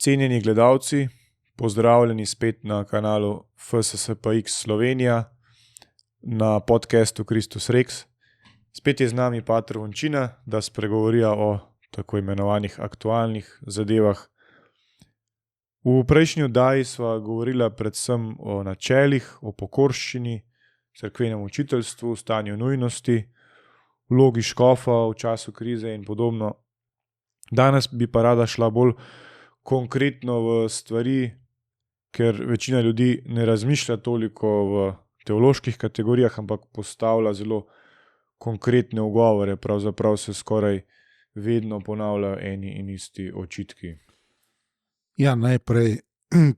Cenjeni gledalci, pozdravljeni spet na kanalu FSSPX Slovenija, na podcastu Kristus Rex. Spet je z nami pater Vončina, da spregovorija o tako imenovanih aktualnih zadevah. V prejšnji oddaji sva govorila predvsem o načelih, o pokorščini, cerkvenem učiteljstvu, stanju nujnosti, vlogi škofa v času krize in podobno. Danes bi pa rada šla bolj konkretno v stvari, ker večina ljudi ne razmišlja toliko v teoloških kategorijah, ampak postavlja zelo konkretne ugovore, pravzaprav se skoraj vedno ponavljajo eni in isti očitki. Ja, najprej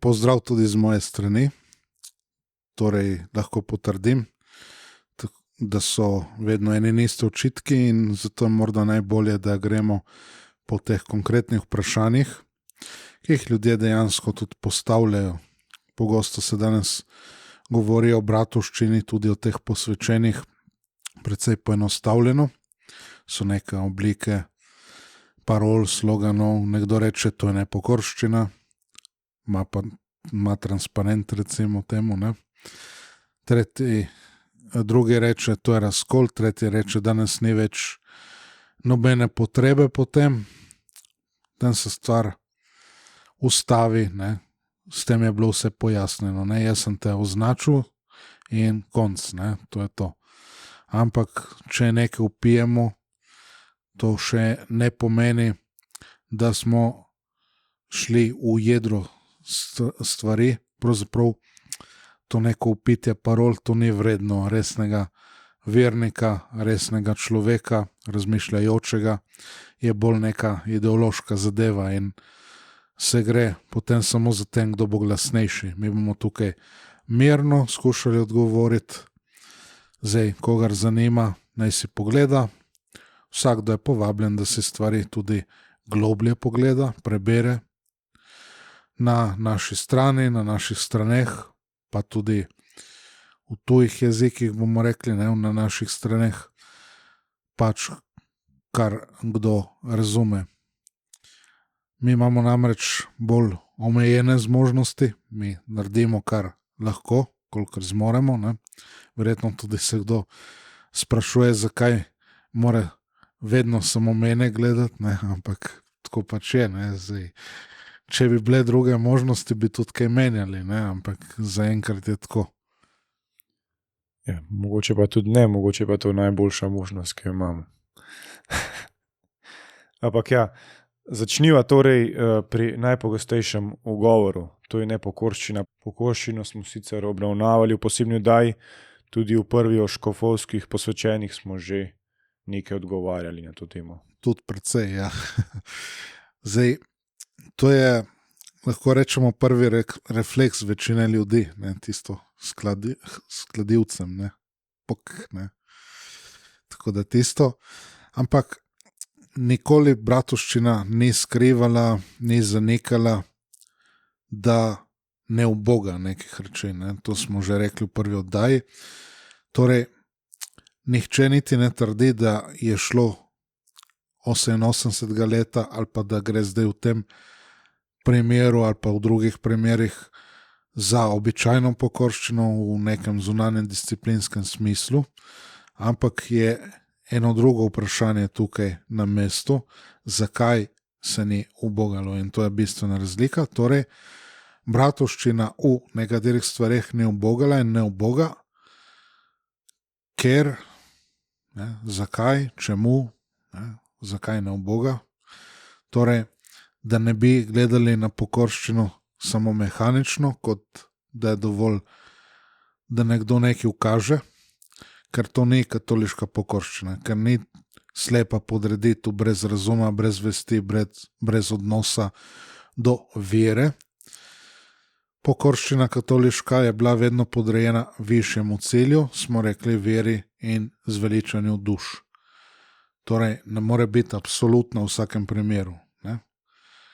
pozdrav tudi z moje strani. Torej, lahko potrdim, da so vedno eni in isti očitki in zato je morda najbolje, da gremo po teh konkretnih vprašanjih, ki jih ljudje dejansko tudi postavljajo. Pogosto se danes govori o bratovščini, tudi o teh posvečenih, precej poenostavljeno. So neke oblike parol, sloganov, nekdo reče, to je nepokorščina, ima transparent recimo temu, ne. Drugi reče, to je razkol, tretji reče, danes ni več nobene potrebe po tem, da se stvar ustavi, ne. S tem je bilo vse pojasnjeno, ne. Jaz sem te označil in konc, ne, to je to. Ampak, če nekaj vpijemo, to še ne pomeni, da smo šli v jedro stvari, pravzaprav to neko vpitje parol, to ni vredno resnega vernika, resnega človeka, razmišljajočega, je bolj neka ideološka zadeva in se gre potem samo za tem, kdo bo glasnejši. Mi bomo tukaj mirno skušali odgovoriti, zdaj, kogar zanima, naj si pogleda, vsakdo je povabljen, da si stvari tudi globlje pogleda, prebere na naši strani, na naših straneh, pa tudi v tujih jezikih, bomo rekli, ne, na naših straneh, pač kar kdo razume. Mi imamo namreč bolj omejene zmožnosti, mi naredimo kar lahko, kolikor zmoremo, ne. Verjetno tudi se kdo sprašuje, zakaj mora vedno samo mene gledati, ne, ampak tako pač je, ne, zdaj. Če bi bile druge možnosti, bi tudi kaj menjali, ne, ampak zaenkrat je tako. Ja, mogoče pa tudi ne, mogoče pa to najboljša možnost, ki jo imamo. Ampak ja, začniva torej pri najpogostejšem ugovoru, to je nepokorščina. Pokorščino smo sicer obravnavali v posebni oddaji, tudi v prvi o škofovskih posvečenih smo že nekaj odgovarjali na to temo. Tudi precej, ja. Zdaj, to je, lahko rečemo, prvi refleks večine ljudi, ne, tisto s kladivcem, ne, pok, ne. Tako da tisto, ampak nikoli bratovščina ni skrivala, ni zanikala, da ne uboga nekih reči, ne, to smo že rekli v prvi oddaji. Torej, nihče niti ne trdi, da je šlo 88 leta ali pa da gre zdaj v tem primeru ali pa v drugih primerih za običajno pokorščino v nekem zunanjem disciplinskem smislu, ampak je eno drugo vprašanje tukaj na mestu, zakaj se ni ubogalo, in to je bistvena razlika. Torej, bratovščina v nekaterih stvareh ni ubogala in ne uboga, ker, ne, zakaj, čemu, ne, zakaj ne uboga? Torej, da ne bi gledali na pokorščino samo mehanično, kot da je dovolj, da nekdo nekaj ukaže, ker to ni katoliška pokorščina, ker ni slepa podreditev brez razuma, brez vesti, brez odnosa do vere. Pokorščina katoliška je bila vedno podrejena višjemu cilju, smo rekli veri in zveličanju duš. Torej, ne more biti absolutno v vsakem primeru, ne?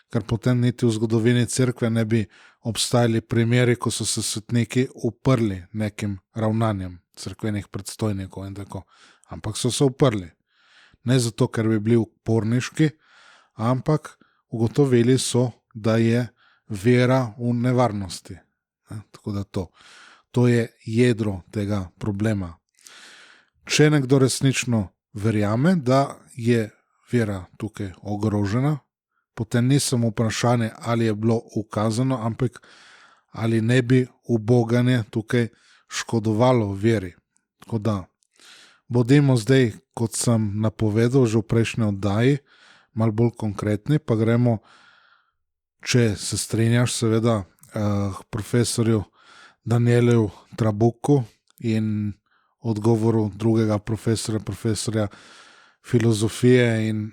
Ker potem niti v zgodovini cerkve ne bi obstajali primeri, ko so se svetniki uprli nekim ravnanjem cerkvenih predstojnikov in tako. Ampak so se uprli. Ne zato, ker bi bili uporniški, ampak ugotovili so, da je vera v nevarnosti. Ne? Tako da to je jedro tega problema. Če nekdo resnično verjame, da je vera tukaj ogrožena, potem ni samo vprašanje, ali je bilo ukazano, ampak ali ne bi uboganje tukaj škodovalo veri. Tako da bodimo zdaj, kot sem napovedal že v prejšnji oddaji, malo bolj konkretni, pa gremo, če se strinjaš, seveda, k profesorju Danielu Trabuccu in odgovoru drugega profesorja filozofije in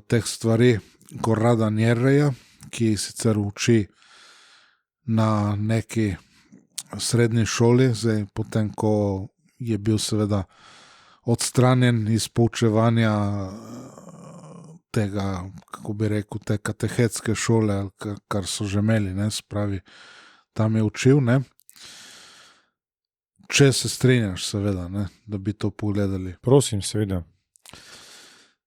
teh stvari, Corrada Nierreja, ki sicer uči na neki srednji šoli, zdaj potem, ko je bil seveda odstranjen iz poučevanja tega, kako bi rekel, te katehetske šole, kar so že imeli, ne, spravi, tam je učil, ne. Če se strinjaš, seveda, ne, da bi to pogledali. Prosim, seveda.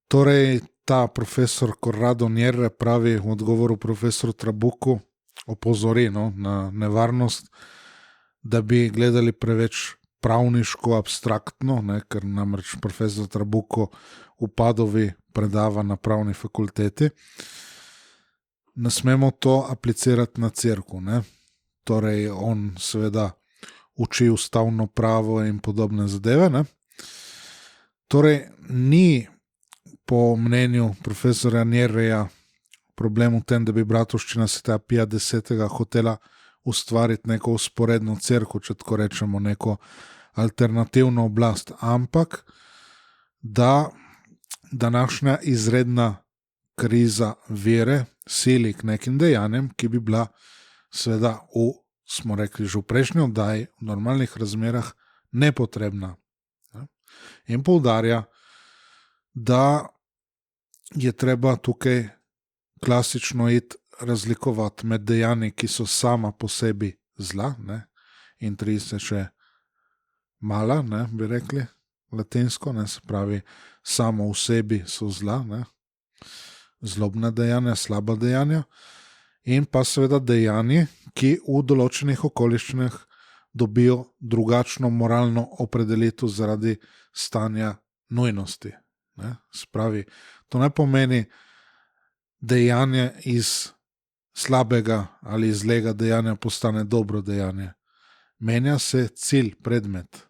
Torej, ta profesor Corrado Nierre pravi v odgovoru profesoru Trabuccu, opozori na nevarnost, da bi gledali preveč pravniško, abstraktno, ne, ker namreč profesor Trabuccu v Padovi predava na pravni fakulteti. Ne smemo to aplicirati na cerkev, ne. Torej, on seveda uči ustavno pravo in podobne zadeve, ne. Torej, ni po mnenju profesorja Nierreja problem v tem, da bi Bratovščina Svetega Pija X. hotela ustvariti neko usporedno cerkev, če tako rečemo, neko alternativno oblast, ampak da današnja izredna kriza vere sili k nekim dejanjem, ki bi bila seveda smo rekli že v prejšnji oddaji, v normalnih razmerah nepotrebna. In poudarja, da je treba tukaj klasično iti razlikovati med dejanji, ki so sama po sebi zla, ne, in 30 še mala, ne, bi rekli latinsko, ne, se pravi, samo v sebi so zla, ne, zlobna dejanja, slaba dejanja, in pa seveda dejanje, ki v določenih okoliščinah dobijo drugačno moralno opredelitev zaradi stanja nujnosti. Ne. Spravi, to ne pomeni dejanje iz slabega ali zlega dejanja postane dobro dejanje. Menja se cilj, predmet,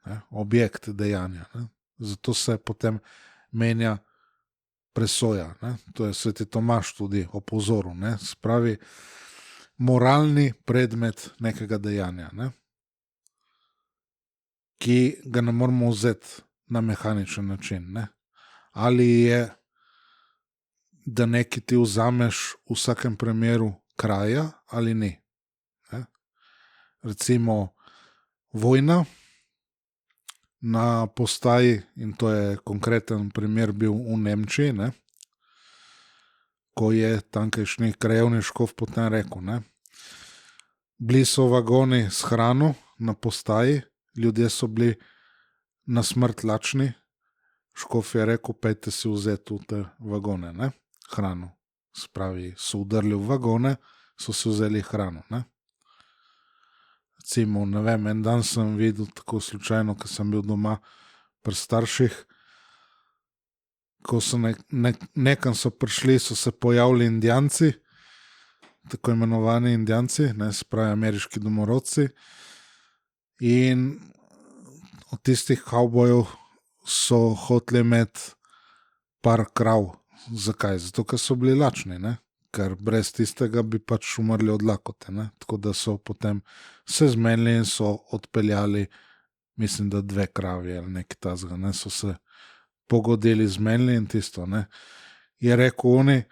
ne, objekt dejanja. Ne. Zato se potem menja presoja. Ne. To je sveti Tomaž tudi opozoril. Ne. Spravi, moralni predmet nekega dejanja, ne, ki ga ne moramo vzeti na mehaničen način. Ne. Ali je, da nekaj ti vzameš v vsakem primeru kraja ali ni. Ne. Recimo vojna na postaji, in to je konkreten primer bil v Nemčiji, ne, ko je tamkajšnji krajevni škof potem rekel, ne, bili so vagoni s hrano na postaji, ljudje so bili na smrt lačni, škof je rekel, pejte si vzeti v te vagone, ne, hrano. Spravi, so udrli v vagone, so si vzeli hrano. Ne. Recimo, ne vem, en dan sem videl tako slučajno, ko sem bil doma pri starših, ko so nekam so prišli, so se pojavili Indijanci, tako imenovani Indijanci, ne, se pravi ameriški domorodci, in od tistih kavbojev so hoteli imeti par krav. Zakaj? Zato, ker so bili lačni, ne? Ker brez tistega bi pač umrli od lakote. Ne? Tako da so potem se zmenili in so odpeljali, mislim, da 2 kravi ali nekaj tazga, ne? So se pogodili, zmenili in tisto. Ne? Je rekel oni,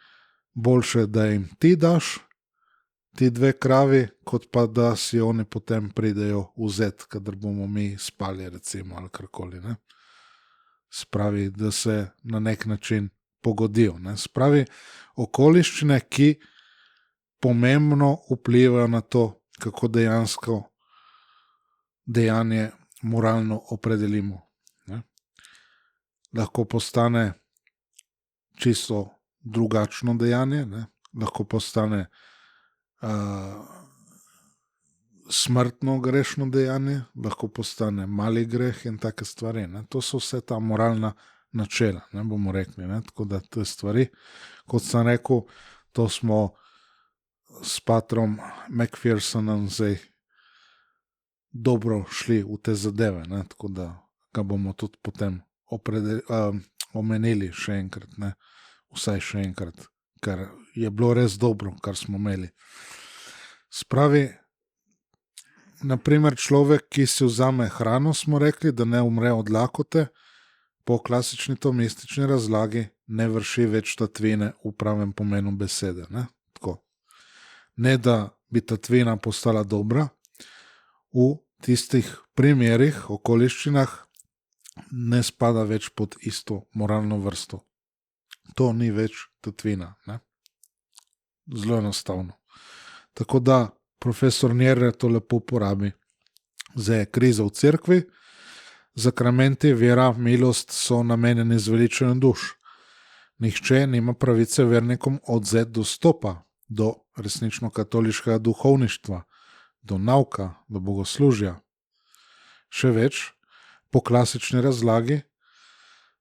boljše, da jim ti daš ti 2 kravi, kot pa da si oni potem pridejo vzeti, kadar bomo mi spali, recimo, ali karkoli. Ne? Spravi, da se na nek način pogodijo. Ne? Spravi, okoliščine, ki pomembno vplivajo na to, kako dejansko dejanje moralno opredelimo. Ne? Lahko postane čisto drugačno dejanje, ne? lahko postane smrtno grešno dejanje, lahko postane mali greh in take stvari. Ne. To so vse ta moralna načela, ne bomo rekli. Ne. Tako da te stvari, kot sem rekel, to smo s patrom McPhersonom zdaj dobro šli v te zadeve, ne. Tako da ga bomo tudi potem omenili še enkrat, ne. Vsaj še enkrat, ker je bilo res dobro, kar smo imeli. Spravi, naprimer človek, ki si vzame hrano, smo rekli, da ne umre od lakote, po klasični tomistični razlagi ne vrši več tatvine v pravem pomenu besede. Ne, tako. Ne da bi tatvina postala dobra, v tistih primerih, okoliščinah ne spada več pod isto moralno vrsto. To ni več tatvina. Ne? Zelo enostavno. Tako da profesor Njerre to lepo uporabi. Zdaj je kriza v cerkvi, zakramenti, vera, milost so namenjeni zveličanju duš. Nihče nima pravice vernikom odzeti dostopa do resnično katoliškega duhovništva, do nauka, do bogoslužja. Še več, po klasični razlagi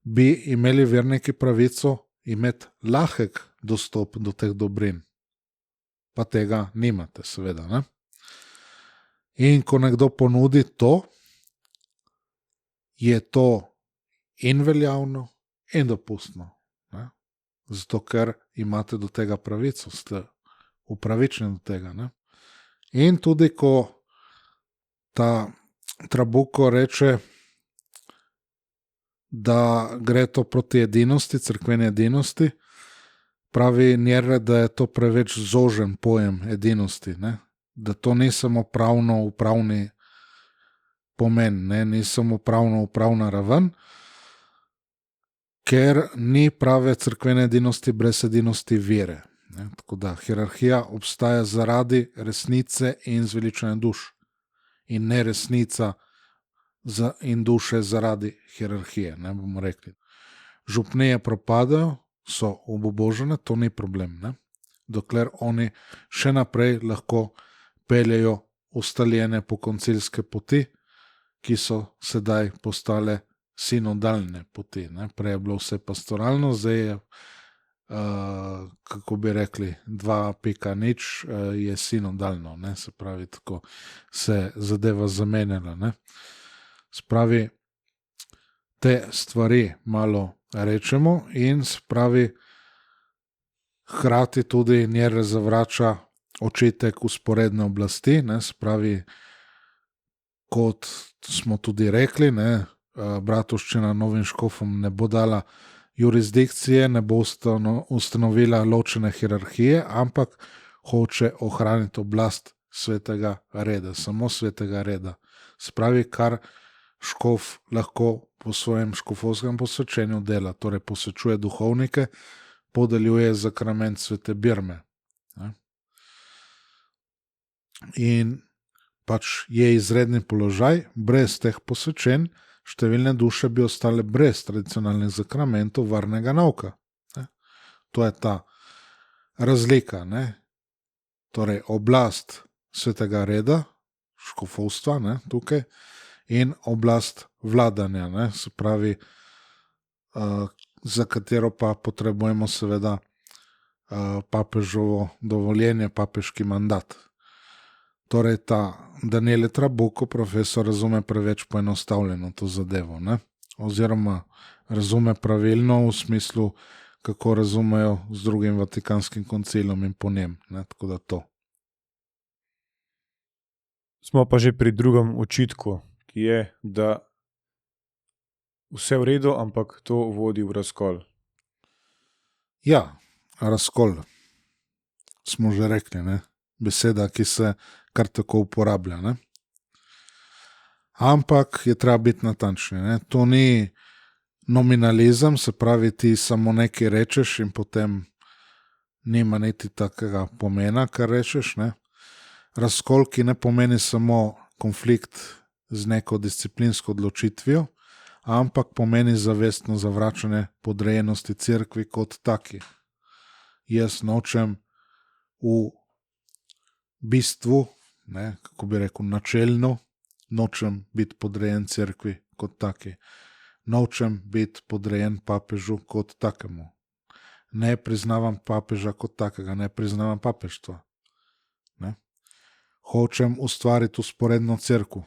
bi imeli verniki pravico imeti lahek dostop do teh dobrin. Pa tega nimate, seveda. Ne? In ko nekdo ponudi to, je to in veljavno, in dopustno. Ne? Zato, ker imate do tega pravico, ste upravičeni do tega. Ne? In tudi, ko ta Trabuko reče, da gre to proti edinosti, cerkveni edinosti, pravi Njerre, da je to preveč zožen pojem edinosti, ne? Da to ni samo pravno-upravni pomen, ne? Ni samo pravno-upravna raven, ker ni prave cerkvene edinosti brez edinosti vere. Ne? Tako da hierarhija obstaja zaradi resnice in zveličanja duš in ne resnica in duše zaradi hierarhije, ne bomo rekli. Župnije propadajo, so obubožene, to ni problem, ne? Dokler oni še naprej lahko peljejo ustaljene pokoncilske poti, ki so sedaj postale sinodalne poti. Ne? Prej je bilo vse pastoralno, zdaj je, kako bi rekli, 2.0 je sinodalno, ne? Se pravi, tako se zadeva zamenjala. Ne? Spravi, te stvari malo rečemo in spravi, hkrati tudi Njerre zavrača očitek usporedne oblasti, ne? Spravi, kot smo tudi rekli, ne? Bratovščina novim škofom ne bo dala jurisdikcije, ne bo ustanovila ločene hierarhije, ampak hoče ohraniti oblast svetega reda, samo svetega reda. Spravi, kar škof lahko po svojem škofovskem posvečenju dela, torej posvečuje duhovnike, podeljuje zakrament svete birme. Ne? In pač je izredni položaj, brez teh posvečenj številne duše bi ostale brez tradicionalnih zakramentov varnega nauka. Ne? To je ta razlika. Ne? Torej oblast svetega reda, škofovstva, ne? Tukaj, in oblast vladanja, ne? Se pravi, za katero pa potrebujemo seveda papežovo dovoljenje, papeški mandat. Torej ta Daniele Trabuko, profesor, razume preveč poenostavljeno to zadevo, ne? Oziroma razume pravilno v smislu, kako razumejo z drugim Vatikanskim koncilom in po njem, ne? Tako da to. Smo pa že pri drugem očitku, ki je, da vse v redu, ampak to vodi v razkol. Ja, razkol. Smo že rekli, ne? Beseda, ki se kar tako uporablja, ne? Ampak je treba biti natančni, ne? To ni nominalizem, se pravi, ti samo nekaj rečeš in potem nima niti takega pomena, kar rečeš, ne? Razkol, ki ne pomeni samo konflikt z neko disciplinsko odločitvijo, ampak pomeni zavestno zavračanje podrejenosti cerkvi kot taki. Jaz nočem v bistvu, ne, kako bi rekel, načelno, nočem biti podrejen cerkvi kot taki. Nočem biti podrejen papežu kot takemu. Ne priznavam papeža kot takega, ne priznavam papeštva. Ne. Hočem ustvariti usporedno cerkev.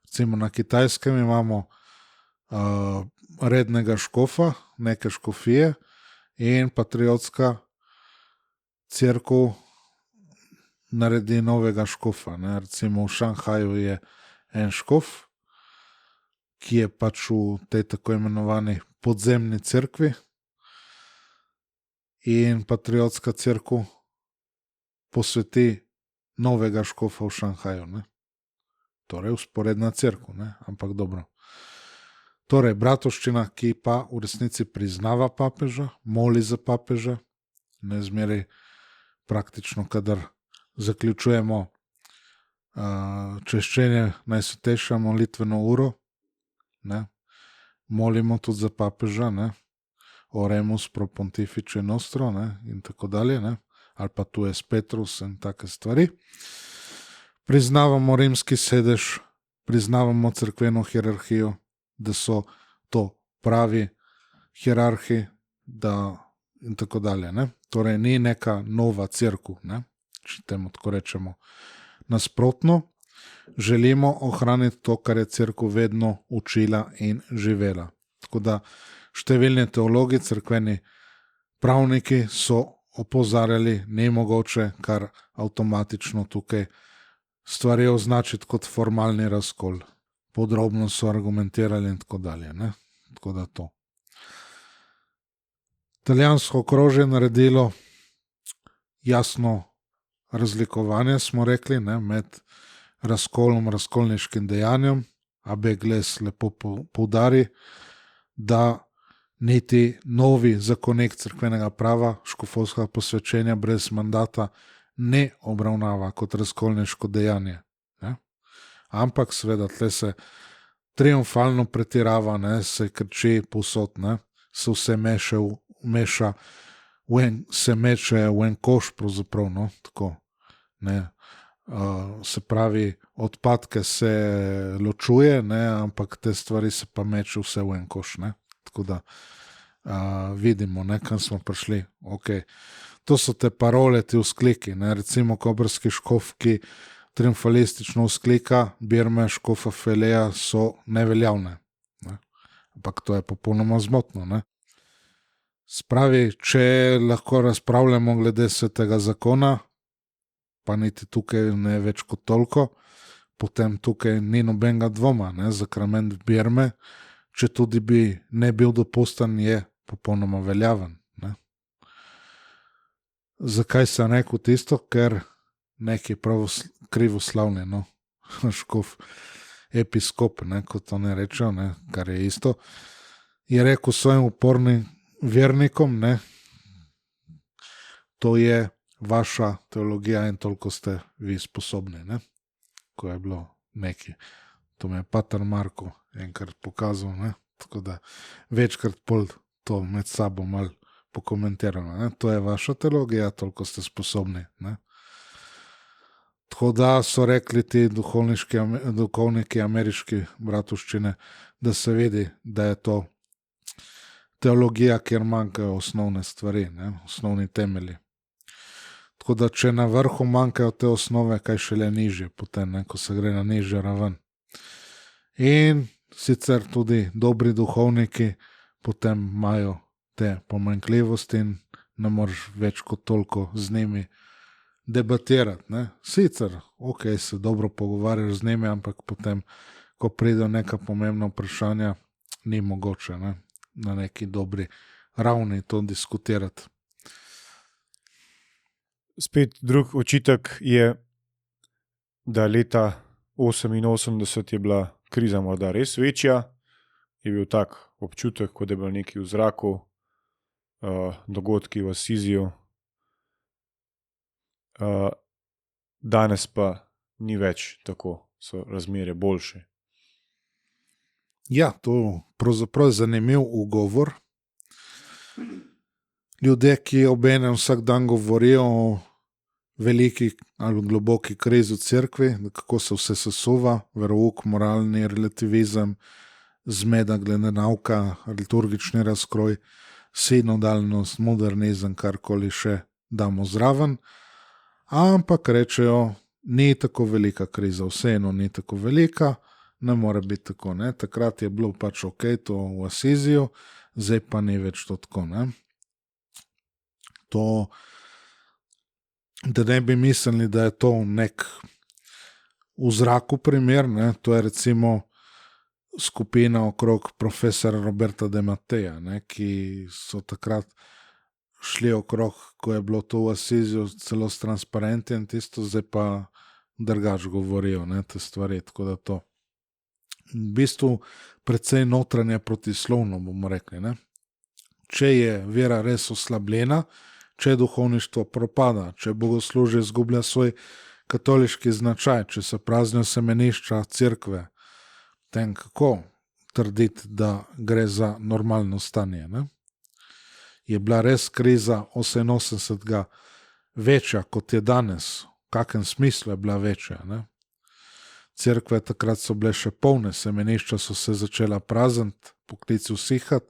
Recimo na Kitajskem imamo rednega škofa, neke škofije in patriotska cerkev naredi novega škofa. Ne. Recimo v Šanghaju je en škof, ki je pač v tej tako imenovani podzemni cerkvi, in patriotska cerkev posveti novega škofa v Šanghaju. Ne. Torej usporedna cerkev, ne, ampak dobro. Torej, bratovščina, ki pa v resnici priznava papeža, moli za papeža, ne zmeraj praktično, kadar zaključujemo češčenje najsvetejša molitveno uro, ne, molimo tudi za papeža, ne, Oremus pro pontifice nostro, ne, in tako dalje, ne, ali pa tu je Petrus in take stvari. Priznavamo rimski sedež, priznavamo cerkveno hierarhijo, da so to pravi hierarhi, in tako dalje. Ne. Torej, ni neka nova cerkev, ne, če temu tako rečemo. Nasprotno, želimo ohraniti to, kar je cerkev vedno učila in živela. Tako da številni teologi, cerkveni pravniki so opozarjali, ni mogoče kar avtomatično tukaj stvari označiti kot formalni razkol. Podrobno so argumentirali in tako dalje. Ne? Tako da to. Italijansko okrožje je naredilo jasno razlikovanje, smo rekli, ne, med razkolom, razkolniškim dejanjem. Abe Gles lepo poudari, da niti novi zakonik cerkvenega prava, škofovskega posvečenja brez mandata ne obravnava kot razkolniško dejanje. Ne. Ampak seveda tle se triumfalno pretirava, ne, se krči povsod, ne, se vse meša se meče v en koš pravzaprav, no, tako, ne. Se pravi, odpadke se ločuje, ne, ampak te stvari se pa meče vse v en koš, ne. Tako da vidimo, ne, kam smo prišli. Okay. To so te parole, ti vzkliki, ne, recimo koprski škof, ki triumfalistično vzklika Birme škofa Feleja so neveljavne. Ne. Ampak to je popolnoma zmotno, ne. Spravi, če lahko razpravljamo glede svetega zakona, pa niti tukaj ne več kot toliko, potem tukaj ni nobenega dvoma, ne, zakrament Birme, če tudi bi ne bil dopusten, je popolnoma veljaven. Ne. Zakaj sem rekel tisto? Ker neki krivoslavni, no, škof, episkop, ne, kot oni rečejo, ne, kar je isto, je rekel svojim upornim vernikom, ne, to je vaša teologija in toliko ste vi sposobni, ne, ko je bilo neki. To mi je pater Marko enkrat pokazal, ne, tako da večkrat pol to med sabo malo pokomentirano, ne, to je vaša teologija, toliko ste sposobni, ne. Tako da so rekli ti duhovniki ameriški bratovščine, da se vidi, da je to teologija, kjer manjkajo osnovne stvari, ne, osnovni temelji. Tako da, če na vrhu manjkajo te osnove, kaj šele nižje, potem, ne, ko se gre na nižjo raven. In sicer tudi dobri duhovniki potem imajo te pomanjkljivosti in ne moreš več kot toliko z njimi debatirati. Ne. Sicer, ok, se dobro pogovarjaš z njimi, ampak potem, ko pride neka pomembna vprašanja, ni mogoče, ne, na neki dobri ravni to diskutirati. Spet drug očitek je, da leta 1988 je bila kriza morda res večja, je bil tak občutek, kot je bil nekaj v zraku, dogodki v Asiziju. Danes pa ni več tako, so razmere boljše. Ja, to pravzaprav je zanimiv ugovor. ljudje, ki obenem vsak dan govorijo o veliki ali globoki krizi v cerkvi, kako se vse sesuva, verouk, moralni relativizem, zmeda glede nauka, liturgični razkroj, sinodalnost, modernizem, karkoli še damo zraven, ampak rečejo, ni tako velika kriza, vseeno ni tako velika, ne more biti tako. Ne? Takrat je bilo pač ok, to v Asiziju, zdaj pa ni več to tako. Ne? To, da ne bi mislili, da je to nek v zraku primer, ne? To je recimo skupina okrog profesora Roberta De Matteja, ne? Ki so takrat šli okrog, ko je bilo to v Asiziju celo s transparenti in tisto, zdaj pa drugač govorijo, ne, te stvari, tako da to. V bistvu precej notranje protislovno, bomo rekli, ne. Če je vera res oslabljena, če duhovništvo propada, če bogoslužje izgublja svoj katoliški značaj, če se praznijo semenišča cerkve, tem kako trditi, da gre za normalno stanje, ne. Je bila res kriza 88. večja, kot je danes, v kakem smislu je bila večja, ne? Cerkve takrat so bile še polne, semenišča so se začela prazniti, poklici usihati,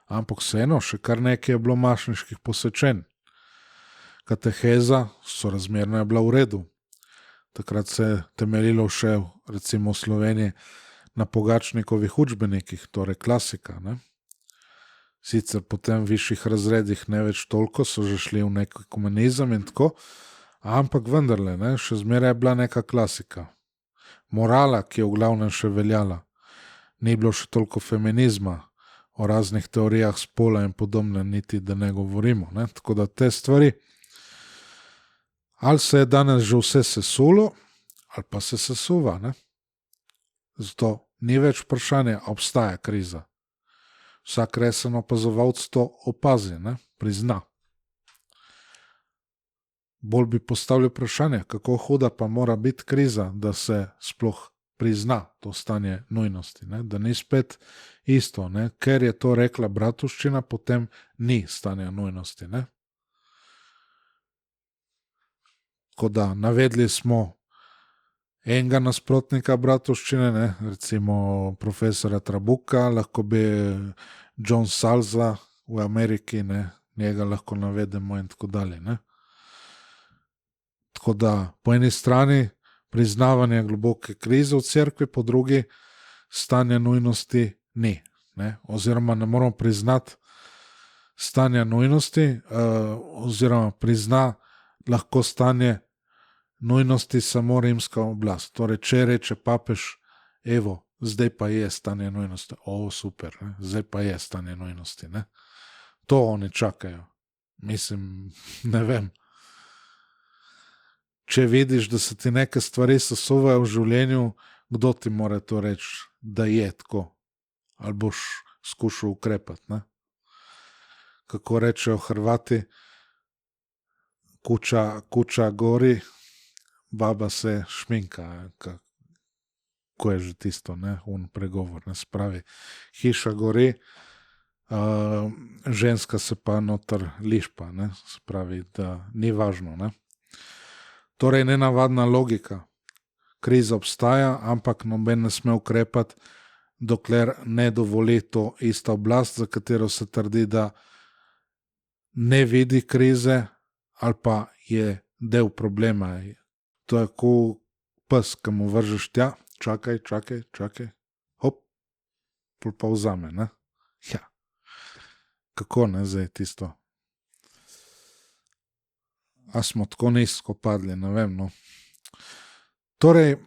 ampak vseeno še kar nekaj je bilo mašniških posvečenj. Kateheza sorazmerno je bila v redu. Takrat se je temeljilo še, recimo v Sloveniji, na Pogačnikovih učbenikih, torej klasika, ne? Sicer potem v višjih razredih ne več toliko, so že šli v neki komunizem in tako, ampak vendarle, ne, še zmeraj je bila neka klasika. Morala, ki je v glavnem še veljala. Ni bilo še toliko feminizma, o raznih teorijah spola in podobne, niti da ne govorimo, ne, tako da te stvari. Ali se je danes že vse sesulo, ali pa se sesuva, ne. Zato ni več vprašanje, obstaja kriza. Vsak resen opazovalc to opazi, ne? Prizna. Bolj bi postavljal vprašanje, kako huda pa mora biti kriza, da se sploh prizna to stanje nujnosti, ne? Da ni spet isto, ne? Ker je to rekla bratovščina, potem ni stanja nujnosti. Ne? Tako da navedli smo enega nasprotnika bratovščine, ne? Recimo profesora Trabuka, lahko bi John Salza v Ameriki, ne? Njega lahko navedemo in tako dalje. Ne? Tako da po eni strani priznavanje globoke krize v cerkvi, po drugi stanje nujnosti ni. Ne? Oziroma ne moramo priznati stanja nujnosti, oziroma prizna lahko stanje nujnosti samo rimska oblast. Torej, če reče papež, evo, zdaj pa je stanje nujnosti. O, super, ne? Zdaj pa je stanje nujnosti. Ne? To oni čakajo. Mislim, ne vem. Če vidiš, da se ti neke stvari sesuvajo v življenju, kdo ti mora to reči, da je tako? Ali boš skušal ukrepati? Ne? Kako rečejo Hrvati, kuča gori, baba se šminka, ko je že tisto, ne, un pregovor, ne, spravi, hiša gori, ženska se pa noter lišpa, ne, spravi, da ni važno, ne. Torej, nenavadna logika, kriza obstaja, ampak noben ne sme ukrepati, dokler ne dovoli to ista oblast, za katero se trdi, da ne vidi krize, ali pa je del problema. To je kot pes, ki mu vržeš tja, čakaj, hop, pa vzame, ne? Ja. Kako ne zdaj tisto? A smo tako nizko padli, ne vem, no. Torej,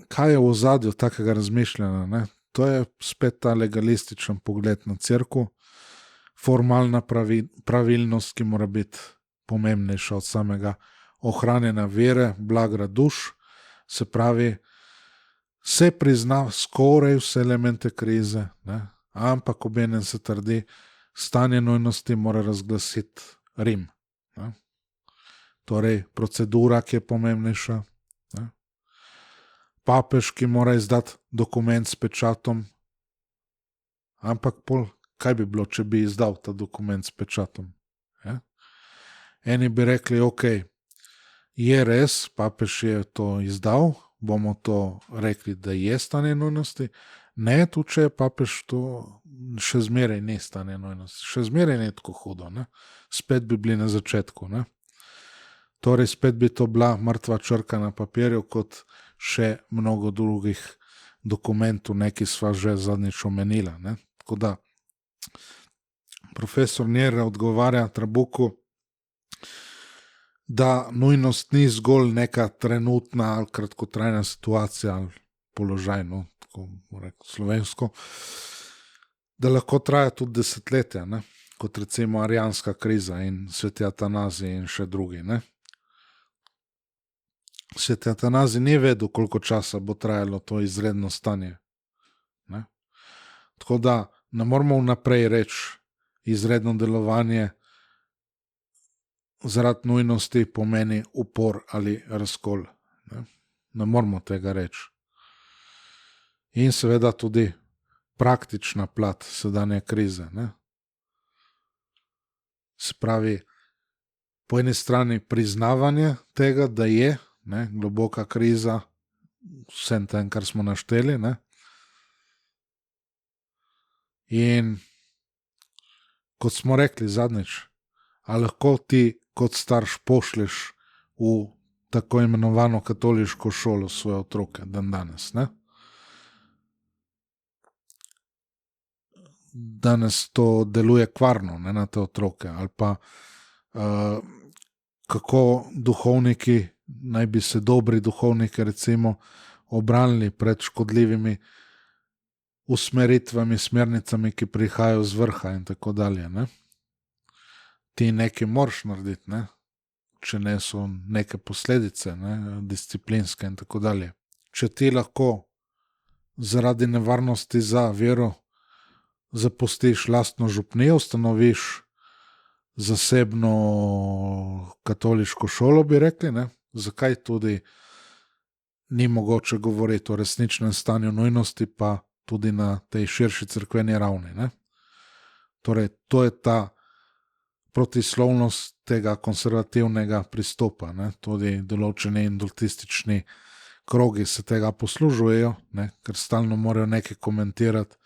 kaj je v ozadju takega razmišljanja, ne? To je spet ta legalističen pogled na cerkev, formalna pravilnost, ki mora biti pomembnejša od samega ohranjena vere, blagra duš, se pravi, se prizna skoraj vse elemente krize, ne? Ampak obenem se trdi, stanje nujnosti mora razglasiti Rim. Ne? Torej, procedura, ki je pomembnejša, ne? Papež, ki mora izdati dokument s pečatom, ampak kaj bi bilo, če bi izdal ta dokument s pečatom? Ja? Eni bi rekli, ok, je res, papež je to izdal, bomo to rekli, da je stanje nujnosti. Ne, tu če je papež to še zmeraj ni stanje nujnosti, še zmeraj ni tako hudo, ne? Spet bi bili na začetku. Ne? Torej, spet bi to bila mrtva črka na papirju, kot še mnogo drugih dokumentov, neki sva že zadnjič omenila. Ne? Tako da, profesor Njer odgovarja Trabuku, da nujnost ni zgolj neka trenutna ali kratkotrajna situacija ali položaj, no, tako rekel slovensko, da lahko traja tudi desetletja, ne? Kot recimo arijanska kriza in sveti Atanazij in še drugi. Ne? Sveti Atanazij ni vedel, koliko časa bo trajalo to izredno stanje. Ne? Tako da ne moramo vnaprej reči, izredno delovanje zaradi nujnosti pomeni upor ali razkol. Ne moramo tega reči. In seveda tudi praktična plat sedanje krize. Ne? Se pravi, po eni strani priznavanje tega, da je globoka kriza, vsem tem, kar smo našteli. Ne? In kot smo rekli zadnjič, a lahko ti kot starš pošlješ v tako imenovano katoliško šolo svoje otroke dan danes. Ne? Danes to deluje kvarno, ne, na te otroke. Ali pa kako duhovniki, naj bi se dobri duhovniki recimo obranili pred škodljivimi usmeritvami, smernicami, ki prihajajo z vrha in tako dalje. Ne? Ti nekaj moraš narediti, ne? Če ne so neke posledice, ne? Disciplinske in tako dalje. Če ti lahko zaradi nevarnosti za vero zapustiš lastno župnijo, ustanoviš zasebno katoliško šolo, bi rekli, ne? Zakaj tudi ni mogoče govoriti o resničnem stanju nujnosti, pa tudi na tej širši cerkveni ravni. Ne? Torej, to je ta protislovnost tega konservativnega pristopa. Ne? Tudi določeni indultistični krogi se tega poslužujejo, ne? Ker stalno morajo nekaj komentirati,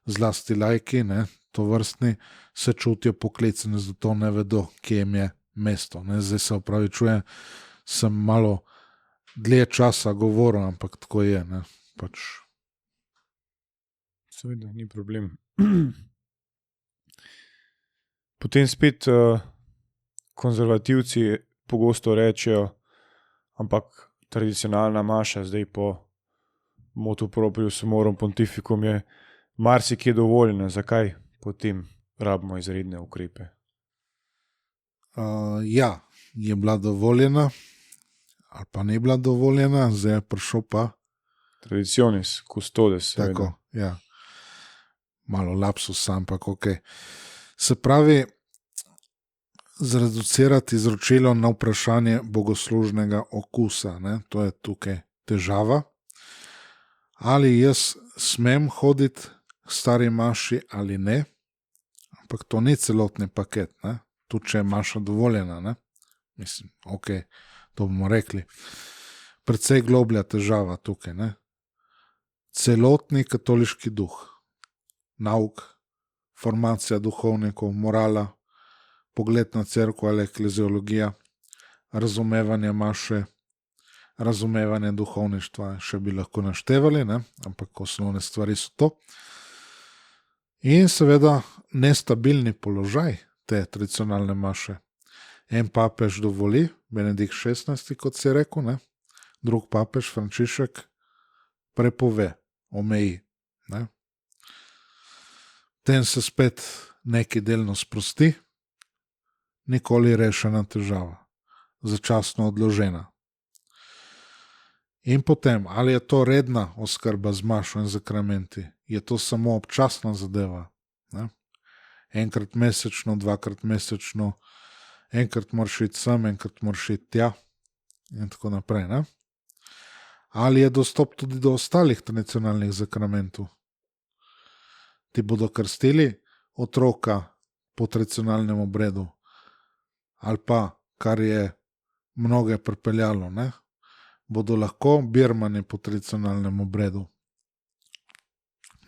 zlasti laiki, ne? To vrstni, se čutijo poklicani, zato ne vedo, kje jim je mesto. Ne? Zdaj se opravičujem, sem malo dlje časa govoril, ampak tako je. Ne? Pač. Seveda, ni problem. Potem spet konzervativci pogosto rečejo, ampak tradicionalna maša zdaj po motu proprio sumorum pontificum je marsikje dovoljena. Zakaj potem rabimo izredne ukrepe? Ja, je bila dovoljena ali pa ni bila dovoljena, zdaj je prišel pa Traditionis, custodes. Tako, ja. Malo lapsus, ampak ok. Se pravi, zreducirati izročilo na vprašanje bogoslužnega okusa. Ne? To je tukaj težava. Ali jaz smem hoditi k stari maši ali ne, ampak to ni celotni paket. Ne? Tudi če je maša dovoljena. Ne? Mislim, ok, to bomo rekli. Precej globlja težava tukaj. Ne? Celotni katoliški duh, nauk, formacija duhovnikov, morala, pogled na cerkev ali ekleziologija, razumevanje maše, razumevanje duhovništva, še bi lahko naštevali, ne? Ampak osnovne stvari so to. In seveda nestabilni položaj te tradicionalne maše. En papež dovoli, Benedikt XVI, kot si rekel, ne? Drug papež, Frančišek, prepove, omeji. Ne? Tem se spet nekaj delno sprosti, nikoli rešena težava, začasno odložena. In potem, ali je to redna oskrba z mašo in zakramenti, je to samo občasna zadeva. Ne? Enkrat mesečno, dvakrat mesečno, enkrat moraš iti sem, enkrat moraš iti tja in tako naprej. Ne? Ali je dostop tudi do ostalih tradicionalnih zakramentov? Ti bodo krstili otroka po tradicionalnem obredu, ali pa kar je mnoge pripeljalo, ne, bodo lahko birmani po tradicionalnem obredu.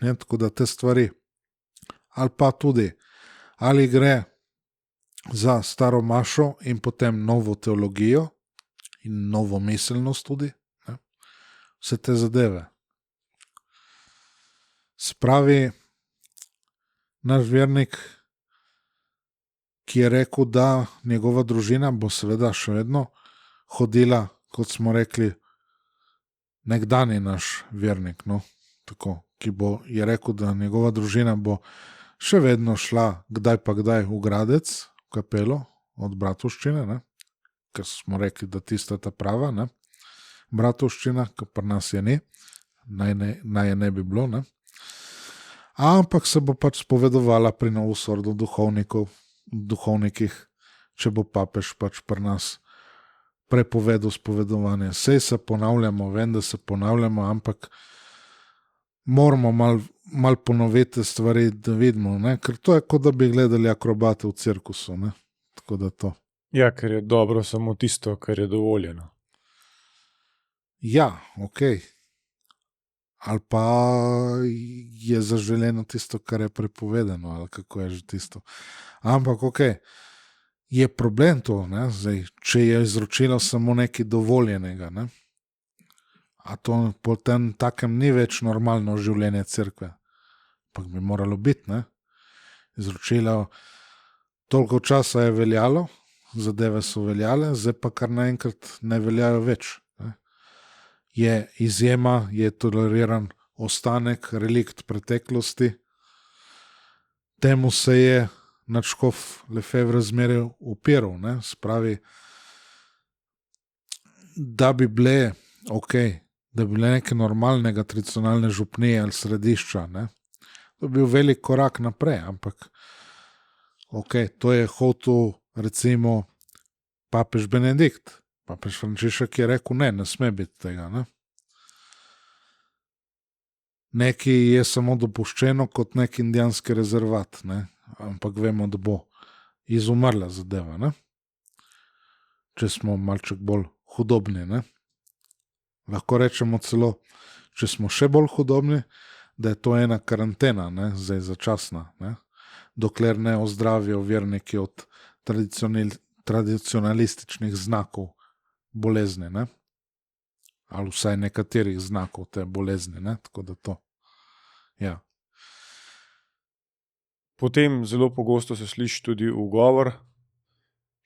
Ne, tako da te stvari, ali pa tudi, ali gre za staro mašo in potem novo teologijo in novo miselnost tudi, ne, vse te zadeve. Se pravi, naš vernik, ki je rekel, da njegova družina bo seveda še vedno hodila, kot smo rekli, nekdani naš vernik, no, tako, je rekel, da njegova družina bo še vedno šla kdaj pa kdaj v Gradec, v kapelo od Bratovščine, ne, ker smo rekli, da tista ta prava, ne, Bratovščina, ki pri nas je ni, naj je ne bi bilo, ne. Ampak se bo pač spovedovala pri Novosordu duhovnikih, če bo papež pač pri nas prepovedal spovedovanje. Sej se ponavljamo, vem, da se ponavljamo, ampak moramo mal ponoviti stvari, da vidimo, ne? Ker to je, kot da bi gledali akrobate v cirkusu, ne? Tako da to. Ja, ker je dobro samo tisto, kar je dovoljeno. Ja, okej. Ali pa je zaželeno tisto, kar je prepovedano, ali kako je že tisto. Ampak okej, je problem to, ne? Zdaj, če je izročilo samo nekaj dovoljenega, ne? A to po tem takem ni več normalno življenje cerkve. Ampak bi moralo biti, ne? Izročilo toliko časa je veljalo, zadeve so veljale, zdaj pa kar naenkrat ne veljajo več. Ne? Je izjema, je toleriran ostanek, relikt preteklosti. Temu se je nadškof Lefevre zmeraj upiral, ne? Spravi, da bi bile, da bi bile neke normalnega tradicionalne župnije ali središča, ne? To bi bil velik korak naprej, ampak to je hotel recimo papež Benedikt. Papež Frančišek je rekel, ne sme biti tega, ne? Nekaj je samo dopuščeno kot nek indijanski rezervat, ne? Ampak vemo, da bo izumrla zadeva, ne? Če smo malček bolj hudobni, ne? Lahko rečemo celo, če smo še bolj hudobni, da je to ena karantena, ne? Zdaj začasna, ne? Dokler ne ozdravijo verniki od tradicionalističnih znakov bolezni, ne? Ali vsaj nekaterih znakov te bolezni, ne? Tako da to, ja. Potem zelo pogosto se sliši tudi ugovor,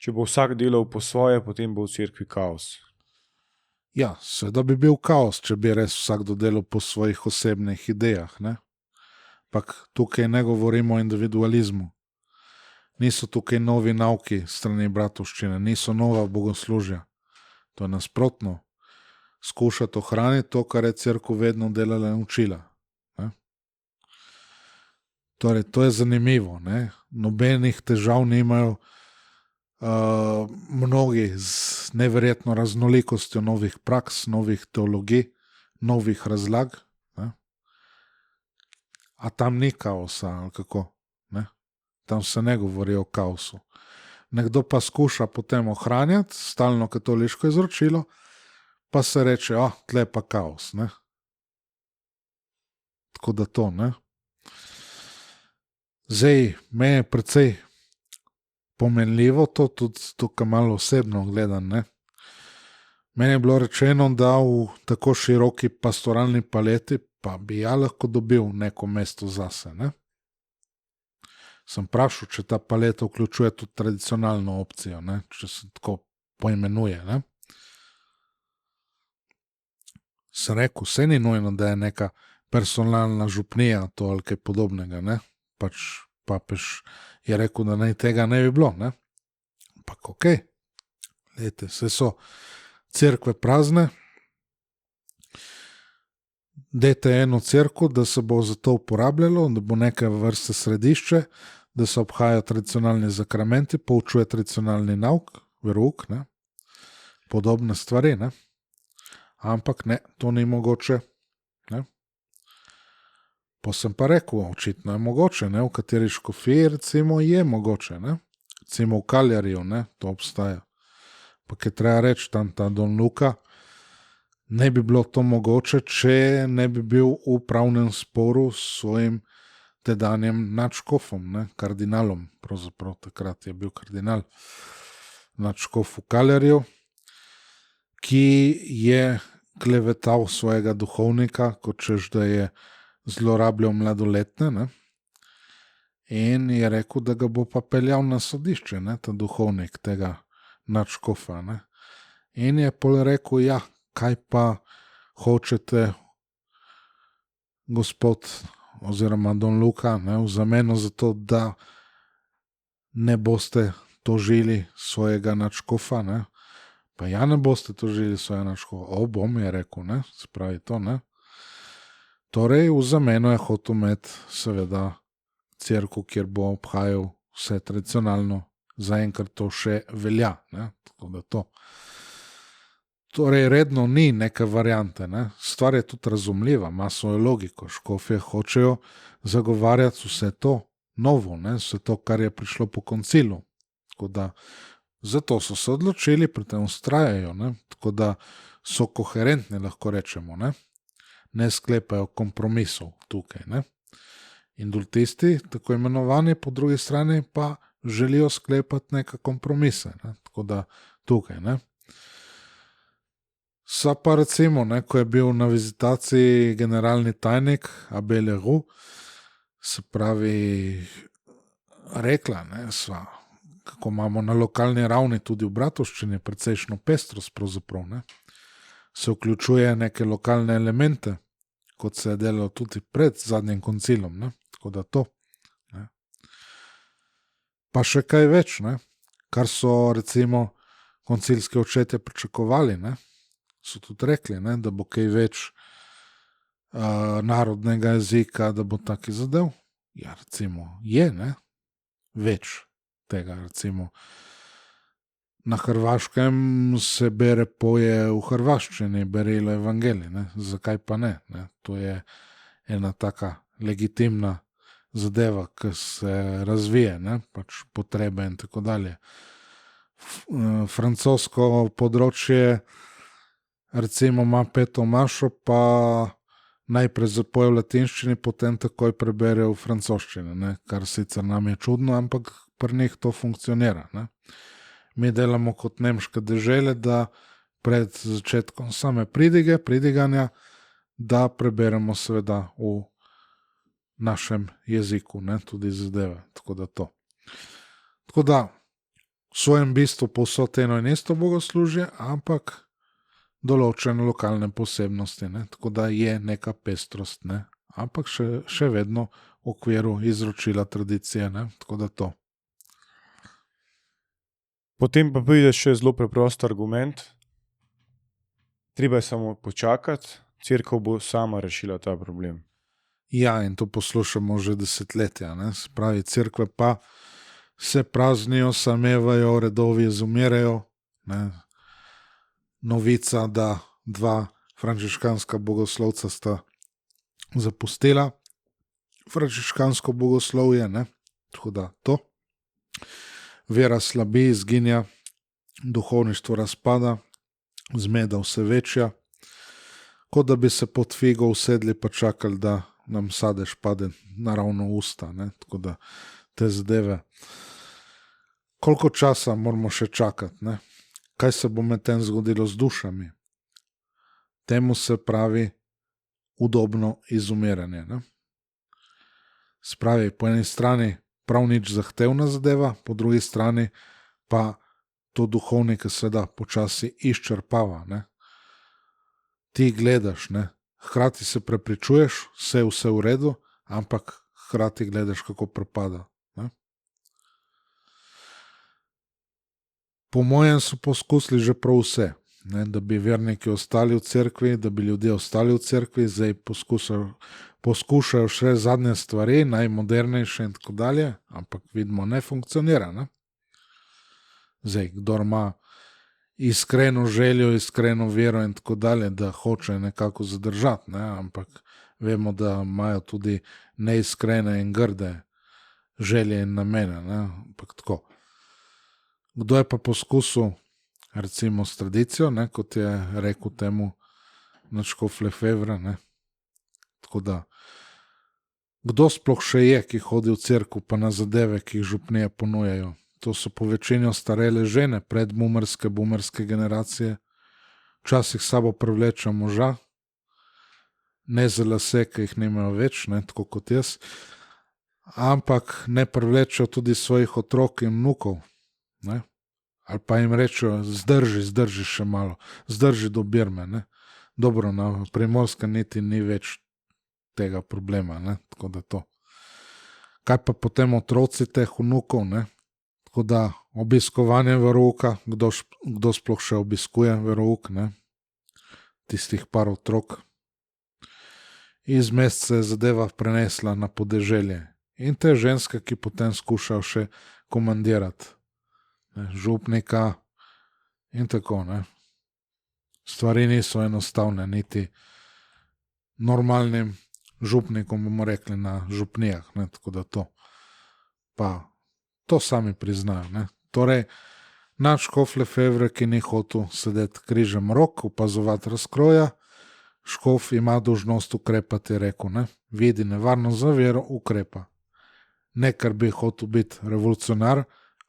če bo vsak delal po svoje, potem bo v cerkvi kaos. Ja, seveda bi bil kaos, če bi res vsakdo delal po svojih osebnih idejah, ne? Pak tukaj ne govorimo o individualizmu. Niso tukaj novi nauki strani Bratovščine, niso nova bogoslužja. To je nasprotno. Skušati ohraniti to, kar je cerkev vedno delala in učila. Ne? Torej, to je zanimivo. Ne? Nobenih težav nimajo mnogi z neverjetno raznolikostjo novih praks, novih teologij, novih razlag. Ne? A tam ni kaosa, ali kako? Ne? Tam se ne govori o kaosu. Nekdo pa skuša potem ohranjati stalno katoliško izročilo, pa se reče, tle pa kaos, ne. Tako da to, ne. Zdaj, me je precej pomenljivo to, tudi tukaj malo osebno gledam, ne. Meni je bilo rečeno, da v tako široki pastoralni paleti pa bi ja lahko dobil neko mesto zase, ne. Sem vprašal, če ta paleta vključuje tudi tradicionalno opcijo, ne, če se tako poimenuje, ne. Sem rekel, vse ni nujno, da je neka personalna župnija to ali kaj podobnega, ne. Pač papež je rekel, da naj tega ne bi bilo, ne. Ampak glejte, vse so cerkve prazne, dajte eno cerkev, da se bo za to uporabljalo, da bo neke vrste središče, da se obhajajo tradicionalni zakramenti, poučuje tradicionalni nauk, verouk, ne, podobne stvari, ne. Ampak ne, to ni mogoče, ne. Pa sem pa rekel, očitno je mogoče, ne, v kateri škofiji recimo je mogoče, ne. Recimo v Kaljariju, ne, to obstaja. ampak je treba reči, tam ta Don Luka, ne bi bilo to mogoče, če ne bi bil v pravnem sporu s svojim tedanjem nadškofom, ne, kardinalom, pravzaprav takrat je bil kardinal, nadškof v Kalerju, ki je klevetal svojega duhovnika, kot češ, da je zlorabljal mladoletne, ne, in je rekel, da ga bo pa peljal na sodišče, ne, ta duhovnik tega nadškofa, ne. In je pol rekel, ja, kaj pa hočete, gospod oziroma Don Luka, ne, v zameno za to, da ne boste tožili svojega nadškofa, ne. Pa ja, ne boste tožili svojega nadškofa, bom, je rekel, ne, se pravi to, ne. Torej, v zameno je hotel imeti seveda cerkev, kjer bo obhajal vse tradicionalno, zaenkrat to še velja, ne, tako da to. Torej, redno ni neke variante, ne. Stvar je tudi razumljiva, ima svojo logiko, škofje hočejo zagovarjati vse to novo, ne, vse to, kar je prišlo po koncilu, tako da zato so se odločili, pri tem vztrajajo, ne, tako da so koherentni, lahko rečemo, ne sklepajo kompromisov tukaj, ne. Indultisti, tako imenovani, po drugi strani pa želijo sklepati neke kompromise, ne, tako da tukaj, ne. Sa pa recimo, ne, ko je bil na vizitaciji generalni tajnik Abel Leroux, se pravi, rekla, ne, sva, kako imamo na lokalni ravni tudi v Bratovščini precejšno pestrost pravzaprav, ne, se vključuje neke lokalne elemente, kot se je delalo tudi pred zadnjim koncilom, ne, tako da to, ne. Pa še kaj več, ne, kar so recimo koncilski očetje pričakovali, ne, so tudi rekli, ne, da bo kaj več narodnega jezika, da bo taki zadev. Ja, recimo, je, ne, več tega, recimo. Na Hrvaškem se bere poje v hrvaščini, berilo evangelij, ne, zakaj pa ne, ne, to je ena taka legitimna zadeva, ki se razvije, ne, pač potrebe in tako dalje. Francosko področje recimo ima peto mašo, pa najprej zapoje v latinščini, potem takoj prebere v francoščini, ne, kar sicer nam je čudno, ampak pri njih to funkcionira, ne. Mi delamo kot nemške dežele, da pred začetkom same pridiganja, da preberemo seveda v našem jeziku, ne, tudi zadeve, tako da to. Tako da, v svojem bistvu povsod eno in isto bogoslužje, ampak določene lokalne posebnosti, ne, tako da je neka pestrost, ne, ampak še vedno v okviru izročila tradicije, ne, tako da to. Potem pa pride še zelo preprost argument. Treba je samo počakati, cerkev bo sama rešila ta problem. Ja, in to poslušamo že desetletja, ne, se pravi, cerkve pa se praznijo, samevajo, redovi izumirajo, ne. Novica, da 2 frančiškanska bogoslovca sta zapustila frančiškansko bogoslovje, ne, tako da to. Vera slabi, izginja, duhovništvo razpada, zmeda vse večja, kot da bi se pod figo usedli pa čakali, da nam sadež pade naravno v usta, ne, tako da te zadeve. Koliko časa moramo še čakati, ne? Kaj se bo medtem zgodilo z dušami? Temu se pravi udobno izumiranje, ne? Spravi, po eni strani prav nič zahtevna zadeva, po drugi strani pa to duhovnike seveda počasi izčrpava, ne? Ti gledaš, ne? Hkrati se prepričuješ, vse v redu, ampak hkrati gledaš, kako propada, ne? Po mojem so poskusili že prav vse, ne? Da bi verniki ostali v cerkvi, da bi ljudje ostali v cerkvi, zdaj poskušajo še zadnje stvari, najmodernejše in tako dalje, ampak vidimo, ne funkcionira, ne? Zdaj, kdor ima iskreno željo, iskreno vero in tako dalje, da hoče nekako zadržati, ne? Ampak vemo, da imajo tudi neiskrene in grde želje in namene, ne? Ampak tako. Kdo je pa poskusil recimo s tradicijo, ne, kot je rekel temu nadškof Lefevre, ne. Tako da, kdo sploh še je, ki hodi v cerkev pa na zadeve, ki jih župnije ponujajo? To so po večini ostarele žene, bumerske generacije, včasih sabo privleča moža, ne za lase, ki jih nimajo več, ne, tako kot jaz, ampak ne privlečejo tudi svojih otrok in vnukov, ne. Ali pa jim rečejo, zdrži še malo, zdrži do Birme, ne. Dobro, na Primorskem niti ni več tega problema, ne, tako da to. Kaj pa potem otroci teh vnukov, ne, tako da obiskovanje verouka, kdo sploh še obiskuje verouk, ne, tistih par otrok. Iz mest se je zadeva prenesla na podeželje in te ženske, ki potem skušajo še komandirati, ne, župnika in tako, ne. Stvari niso enostavne, niti normalnim župnikom, bomo rekli, na župnijah, ne, tako da to. Pa to sami priznajo, ne. Torej, nadškof Lefevre, ki ni hotel sedeti križem rok, opazovati razkroja, škof ima dolžnost ukrepati, je rekel, ne. Vidi nevarnost za vero, ukrepa. Ne, ker bi hotel biti revolucionar,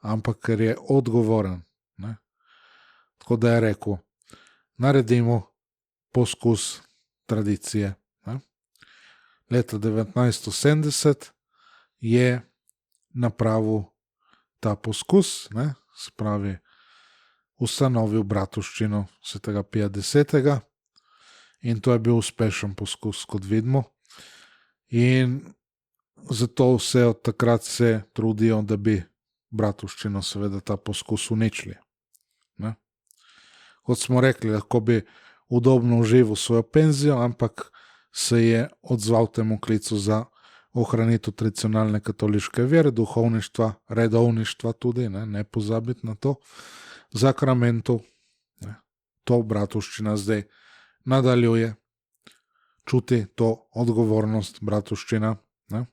ampak ker je odgovoren, ne. Tako da je rekel, naredimo poskus tradicije, ne. Leta 1970 je napravil ta poskus, ne, se pravi, ustanovil bratovščino svetega Pija X. In to je bil uspešen poskus, kot vidimo. In zato vse od takrat se trudijo, da bi bratovščino seveda ta poskus uničili, ne. Kot smo rekli, lahko bi udobno užival svojo penzijo, ampak se je odzval temu klicu za ohranitev tradicionalne katoliške vere, duhovništva, redovništva tudi, ne pozabiti na to, zakramentov, ne. To bratovščina zdaj nadaljuje, čuti to odgovornost bratovščina, ne.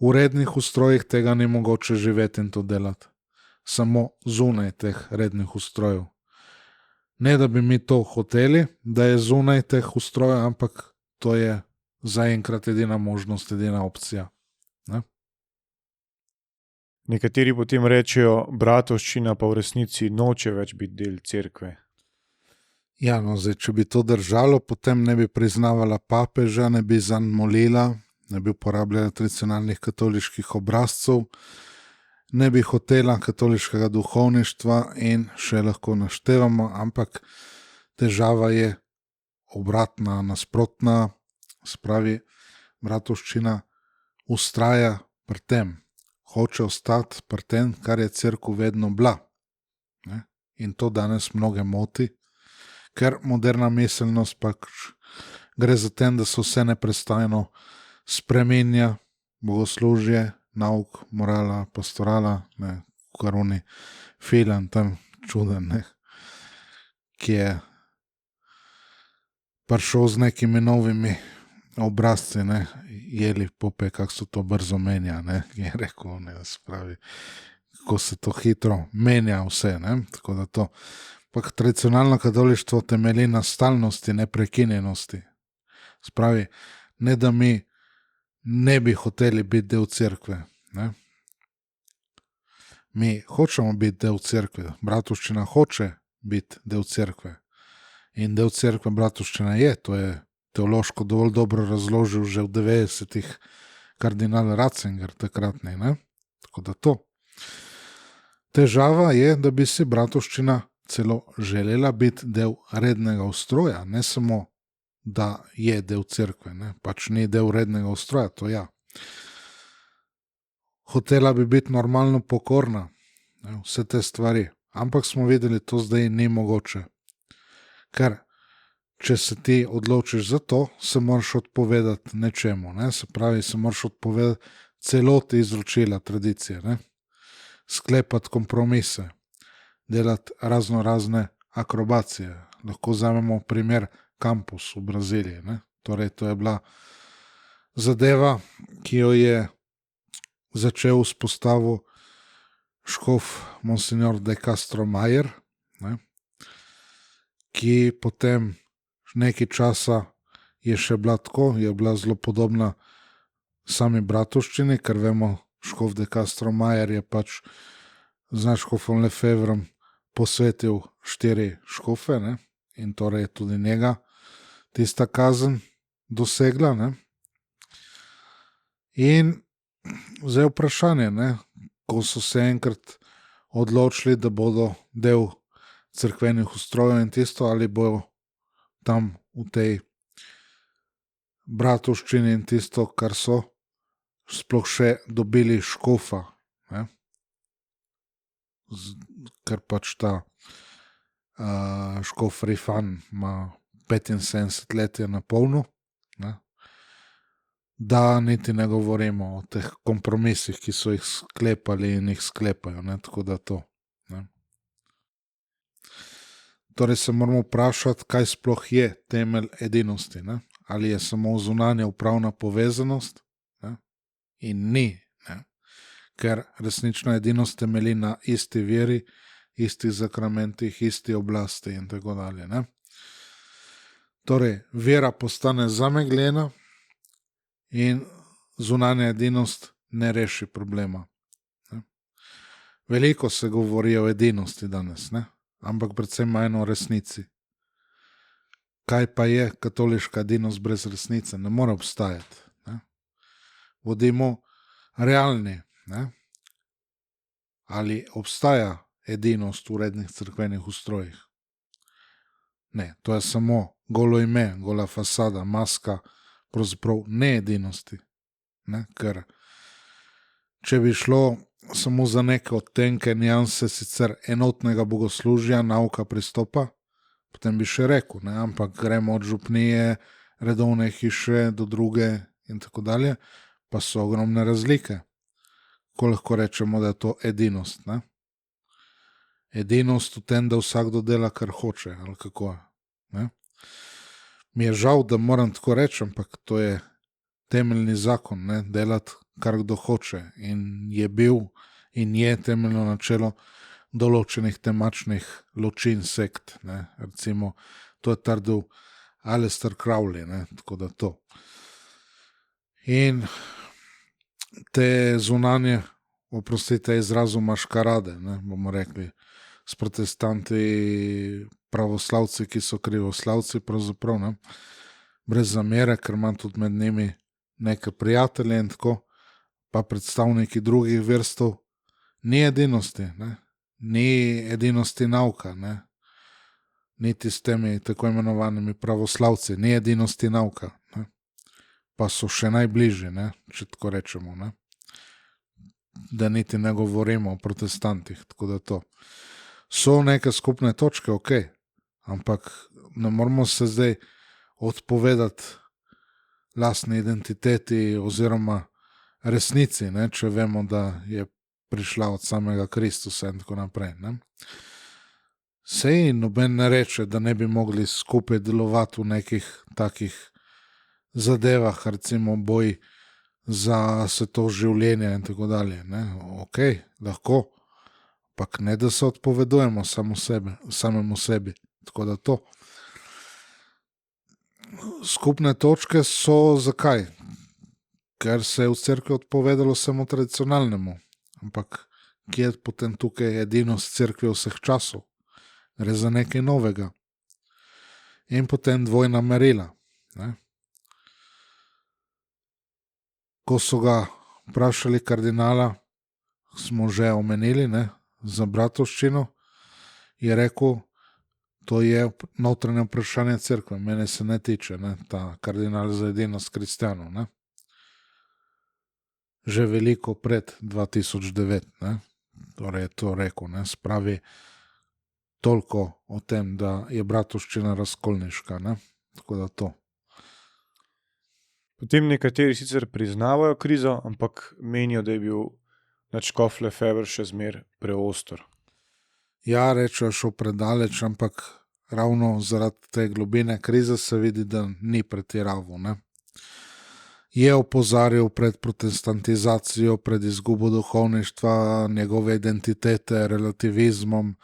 V rednih ustrojih tega ni mogoče živeti in to delati. Samo zunaj teh rednih ustrojev. Ne, da bi mi to hoteli, da je zunaj teh ustrojev, ampak to je zaenkrat edina možnost, edina opcija, ne. Nekateri potem rečejo, bratovščina pa v resnici noče več biti del cerkve. Ja, no, zdaj, če bi to držalo, potem ne bi priznavala papeža, ne bi zanj molila, ne bi uporabljala tradicionalnih katoliških obrazcev, ne bi hotela katoliškega duhovništva in še lahko naštevamo, ampak težava je obratna, nasprotna, spravi, bratovščina ustraja pri tem, hoče ostati pri tem, kar je cerkev vedno bila, ne? In to danes mnoge moti, ker moderna miselnost pač gre za tem, da se vse neprestajno spreminja, bogoslužje, nauk, morala, pastorala, ne, kar oni film tam čuden, ne, ki je prišel z nekimi novimi obrazci, ne, jeli pope, kako se to brzo menja, ne, je rekel, ne, spravi, kako se to hitro menja vse, ne, tako da to. Pa tradicionalno katolištvo temelji na stalnosti, neprekinjenosti. Spravi, ne da mi ne bi hoteli biti del cerkve, ne. Mi hočemo biti del cerkve, bratovščina hoče biti del cerkve. In del cerkve bratovščina je, to je teološko dovolj dobro razložil že v 90-ih kardinal Ratzinger takratni, ne. Tako da to. Težava je, da bi si bratovščina celo želela biti del rednega ustroja, ne samo, da je del cerkve, ne, pač ni del rednega ustroja, to ja. Hotela bi biti normalno pokorna, ne, vse te stvari, ampak smo videli, to zdaj ni mogoče. Ker, če se ti odločiš za to, se moraš odpovedati nečemu, ne, se pravi, se moraš odpovedati celoti izročila tradicije, ne, sklepati kompromise, delati razne akrobacije. Lahko vzamemo primer Campus v Braziliji, ne. Torej, to je bila zadeva, ki jo je začel vzpostavil škof Monsignor de Castro Mayer, ne. ki potem nekaj časa je še bila tako, je bila zelo podobna sami Bratovščini, ker vemo, škof de Castro Majer je pač z škofom Lefevrom posvetil 4 škofe, ne? In torej je tudi njega tista kazen dosegla. Ne? In zdaj vprašanje, ne? Ko so se enkrat odločili, da bodo del cerkvenih ustrojev in tisto, ali bojo tam v tej Bratovščini in tisto, kar so, sploh še dobili škofa, ne? Ker pač ta škof Rifan ima 75 let je na polnu, ne? Da niti ne govorimo o teh kompromisih, ki so jih sklepali in jih sklepajo, ne? Tako da to. Ne? Torej se moramo vprašati, kaj sploh je temelj edinosti, ne? Ali je samo zunanja upravna povezanost, ne? In ni, ne? Ker resnična edinost temelji na isti veri, istih zakramentih, isti oblasti in tako dalje. Ne? Torej, vera postane zamegljena in zunanja edinost ne reši problema. Ne? Veliko se govori o edinosti danes, ne? Ampak predvsem manj o resnici. Kaj pa je katoliška edinost brez resnice? Ne more obstajati. Ne? Bodimo realni. Ne? Ali obstaja edinost v rednih cerkvenih ustrojih? Ne, to je samo golo ime, gola fasada, maska, pravzaprav ne edinosti. Ne? Ker če bi šlo samo za neke odtenke, nianse sicer enotnega bogoslužja, nauka pristopa, potem bi še rekel, ne? Ampak gremo od župnije, redovne hiše do druge in tako dalje, pa so ogromne razlike. Ko lahko rečemo, da je to edinost. Ne? Edinost v tem, da vsakdo dela, kar hoče, ali kako. Ne? Mi je žal, da moram tako reči, ampak to je temeljni zakon, ne? Delati, kar kdo hoče. In je bil in je temeljno načelo določenih temačnih ločin sekt. Ne? Recimo, to je trdil Aleister Crowley, ne? Tako da to. In te zunanje, oprostite izrazu, maškarade, ne, bomo rekli, s protestanti, pravoslavci, ki so krivoslavci, pravzaprav, ne, brez zamere, ker imam tudi med njimi neke prijatelje in tako, pa predstavniki drugih verstev, ni edinosti, ne, ni edinosti nauka, ne, niti s temi tako imenovanimi pravoslavci, ni edinosti nauka, ne. Pa so še najbližji, ne, če tako rečemo, ne. Da niti ne govorimo o protestantih, tako da to. So neke skupne točke, ok, ampak ne moramo se zdaj odpovedati lastni identiteti oziroma resnici, ne, če vemo, da je prišla od samega Kristusa in tako naprej. Ne. Sej noben ne reče, da ne bi mogli skupaj delovati v nekih takih zadevah, recimo boj za sveto življenje in tako dalje. Ne? Ok, lahko, pak ne da se odpovedujemo samemu sebi. Tako da to. Skupne točke so zakaj? Ker se je v cerkvi odpovedalo samo tradicionalnemu. Ampak kje je potem tukaj edinost cerkve vseh časov? Gre za nekaj novega. In potem dvojna merila. Ne? Ko so ga vprašali kardinala, smo že omenili, ne, za Bratovščino, je rekel, to je notranje vprašanje cerkve, mene se ne tiče, ne, ta kardinal za edinost kristjanov. Ne. Že veliko pred 2009, ne, torej je to rekel, ne, spravi toliko o tem, da je Bratovščina razkolniška, ne, tako da to. Potem nekateri sicer priznavajo krizo, ampak menijo, da je bil nadškof Lefevre še zmer preostor. Ja, rečejo šel predaleč, ampak ravno zaradi te globine krize se vidi, da ni pretiraval. Ne? Je opozarjal pred protestantizacijo, pred izgubo duhovništva, njegove identitete, relativizmom,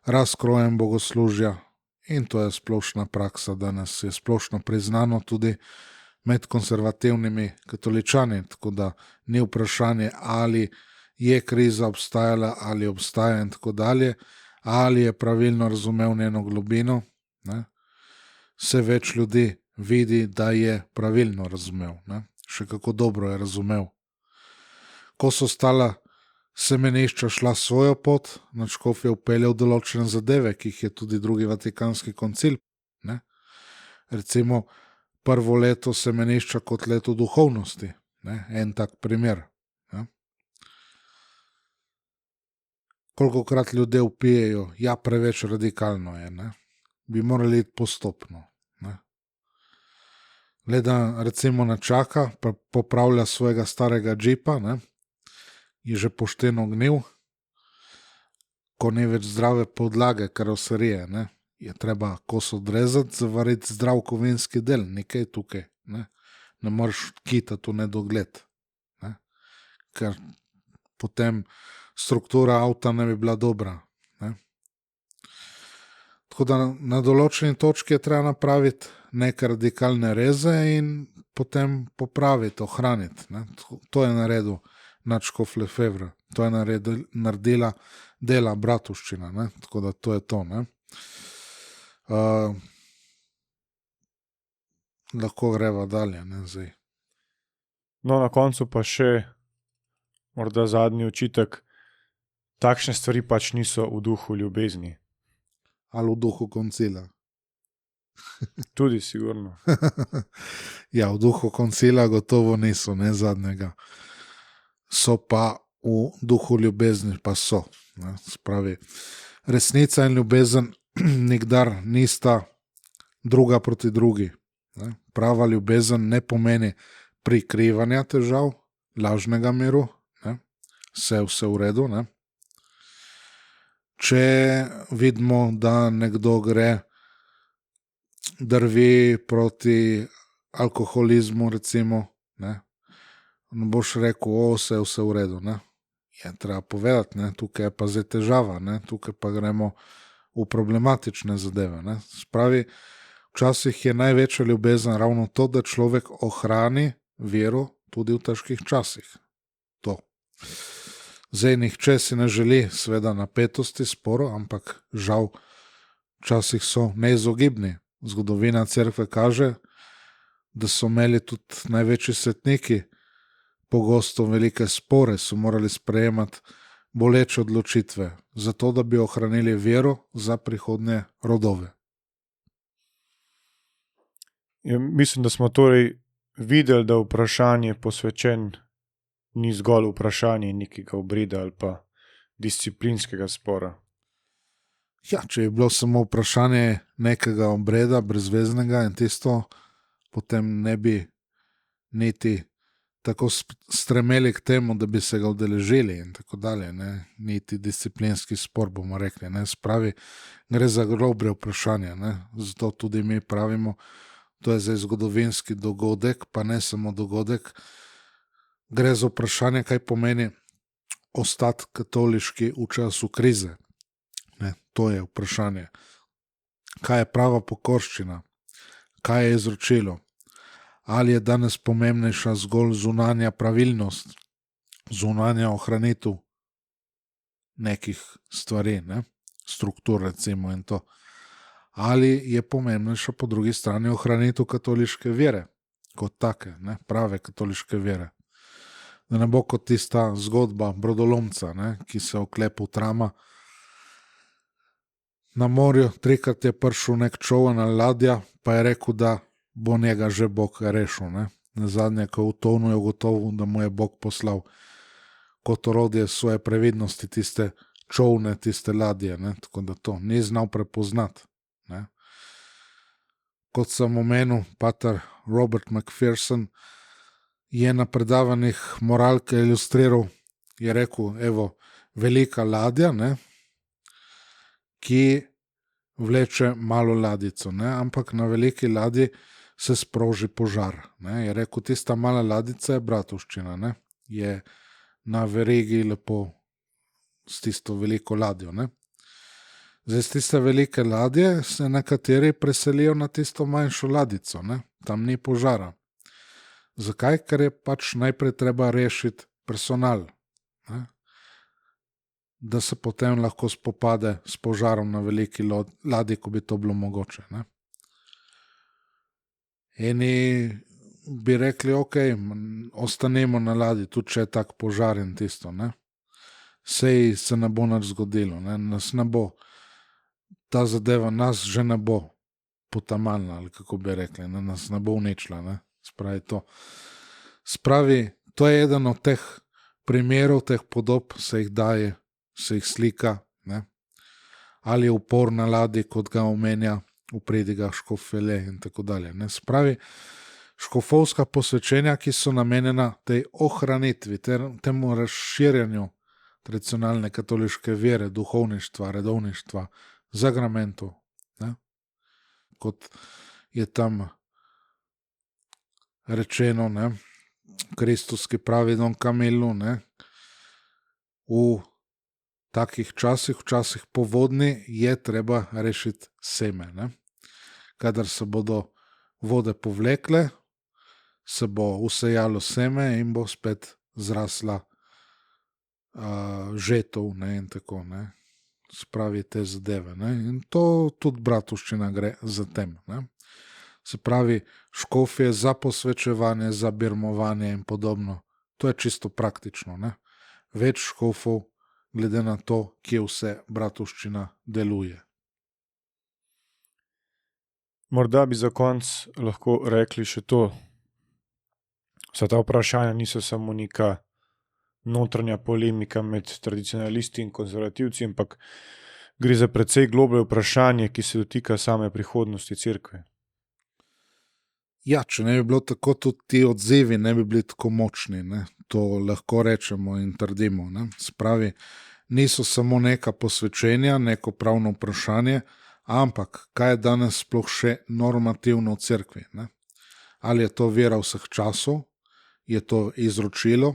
razkrojem bogoslužja In to je splošna praksa danes, je splošno priznano tudi med konservativnimi katoličani, tako da ni vprašanje, ali je kriza obstajala, ali obstaja in tako dalje, ali je pravilno razumel njeno globino. Ne? Vse več ljudi vidi, da je pravilno razumel, ne? Še kako dobro je razumel. Ko so stala semenišča šla svojo pot, nadškof je vpeljal določene zadeve, ki jih je tudi drugi Vatikanski koncil. Ne? Recimo prvo leto semenišča kot leto duhovnosti. Ne? En tak primer. Ne? Kolikokrat ljudje vpijejo, ja, preveč radikalno je, ne? Bi morali iti postopno. Ne? Gleda recimo na čaka, pa popravlja svojega starega džipa, ne? Je že pošteno gnil, ko ni več zdrave podlage, karoserije, ne? Je treba kos odrezati, zavariti zdrav kovinski del, nekaj tukaj. Ne moreš kitati v nedogled, ne? Ker potem struktura avta ne bi bila dobra. Ne? Tako da na določeni točki je treba napraviti neke radikalne reze in potem popraviti, ohraniti. Ne? To je naredil nadškof Lefebvre, to je naredila dela Bratovščina, ne? Tako da to je to. Ne? Lahko greva dalje, ne, zdaj. No, na koncu pa še morda zadnji očitek. Takšne stvari pač niso v duhu ljubezni. Ali v duhu koncila. Tudi sigurno. Ja, v duhu koncila gotovo niso, ne zadnjega. So pa v duhu ljubezni, pa so. Ne, spravi, resnica in ljubezen nikdar nista druga proti drugi. Ne. Prava ljubezen ne pomeni prikrivanja težav, lažnega miru, ne. Vse v redu. Ne. Če vidimo, da nekdo gre, drvi proti alkoholizmu, recimo, ne boš rekel, vse v redu. Ne. Je treba povedati, ne, tukaj je pa zdaj težava, ne, tukaj pa gremo v problematične zadeve. Ne. Spravi, včasih je največja ljubezen ravno to, da človek ohrani vero tudi v težkih časih. To. Zdaj nihče si ne želi seveda napetosti, sporo, ampak žal včasih so neizogibni. Zgodovina cerkve kaže, da so imeli tudi največji svetniki pogosto velike spore, so morali sprejemati boleče odločitve, zato da bi ohranili vero za prihodnje rodove. Ja, mislim, da smo torej videli, da vprašanje posvečen ni zgolj vprašanje nekega obreda ali pa disciplinskega spora. Ja, če je bilo samo vprašanje nekega obreda, brezveznega in tisto, potem ne bi niti tako stremeli k temu, da bi se ga udeležili in tako dalje, ne, niti disciplinski spor, bomo rekli, ne, spravi, gre za globlje vprašanje, ne, zato tudi mi pravimo, to je zdaj zgodovinski dogodek, pa ne samo dogodek, gre za vprašanje, kaj pomeni ostati katoliški v času krize, ne, to je vprašanje, kaj je prava pokorščina, kaj je izročilo. Ali je danes pomembnejša zgolj zunanja pravilnost, zunanja ohranitev nekih stvari, ne? Struktur recimo in to. Ali je pomembnejša po drugi strani ohranitev katoliške vere, kot take, ne? Prave katoliške vere. Da ne bo kot tista zgodba brodolomca, ne? Ki se oklepal trama. Na morju 3-krat je prišel nek čoln ali ladja, pa je rekel, da bo njega že Bog rešil. Ne? Nazadnje, ko je utonil, je ugotovil, da mu je Bog poslal kot orodje svoje previdnosti tiste čolne, tiste ladje. Ne? Tako da to ni znal prepoznati. Ne? Kot sem omenil, pater Robert McPherson je na predavanjih moralke ilustriral, je rekel, evo, velika ladja, ne? Ki vleče malo ladico, ne? Ampak na veliki ladji se sproži požar. Ne? Je rekel, tista mala ladica je Bratovščina, ne? Je na verigi lepo s tisto veliko ladjo. Ne? Zdaj, z tiste velike ladje se nekateri preselijo na tisto manjšo ladico, ne? Tam ni požara. Zakaj? Ker je pač najprej treba rešiti personal, ne? Da se potem lahko spopade s požarom na veliki ladji, ko bi to bilo mogoče. Ne? Eni bi rekli, ok, ostanemo na ladji, tudi če je tak požar in tisto. Ne? Sej se ne bo nič zgodilo, ne? Nas ne bo, ta zadeva nas že ne bo potamalna, ali kako bi rekli, ne? Nas ne bo uničila. Ne? Spravi, to je eden od teh primerov, teh podob, se jih daje, se jih slika, ne? Ali je upor na ladji, kot ga omenja v pridigah Škof Vele in tako dalje. Ne? Spravi, škofovska posvečenja, ki so namenjena tej ohranitvi, temu razširjanju tradicionalne katoliške vere, duhovništva, redovništva, zagramentov, ne? Kot je tam rečeno, ne? Kristus, ki pravi Don Camilu, ne? V takih časih, včasih povodni, je treba rešiti seme. Ne? Kadar se bodo vode povlekle, se bo usejalo seme in bo spet zrasla žetov, ne? In tako, ne? Spravi te zadeve. Ne? In to tudi bratovščina gre za tem. Ne? Se pravi, škofje za posvečevanje, za birmovanje in podobno. To je čisto praktično. Ne? Več škofov, glede na to, kje vse bratovščina deluje. Morda bi za konec lahko rekli še to. Vsa ta vprašanja niso samo neka notranja polemika med tradicionalisti in konzervativci, ampak gre za precej globlje vprašanje, ki se dotika same prihodnosti cerkve. Ja, če ne bi bilo tako, tudi ti odzivi ne bi bili tako močni. Ne? To lahko rečemo in trdimo. Ne? Spravi, niso samo neka posvečenja, neko pravno vprašanje, ampak kaj je danes sploh še normativno v cerkvi? Ne? Ali je to vera vseh časov, je to izročilo,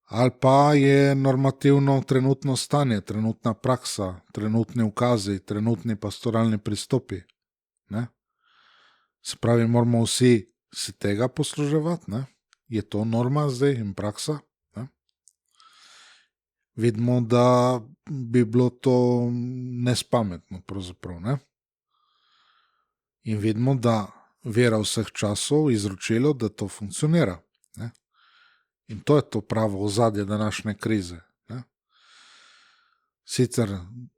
ali pa je normativno trenutno stanje, trenutna praksa, trenutni ukazi, trenutni pastoralni pristopi. Ne? Se pravi, moramo vsi se tega posluževati, ne? Je to norma zdaj in praksa? Ne? Vidimo, da bi bilo to nespametno pravzaprav. Ne? In vidimo, da vera vseh časov izročilo, da to funkcionira. Ne? In to je to pravo ozadje današnje krize. Ne? Sicer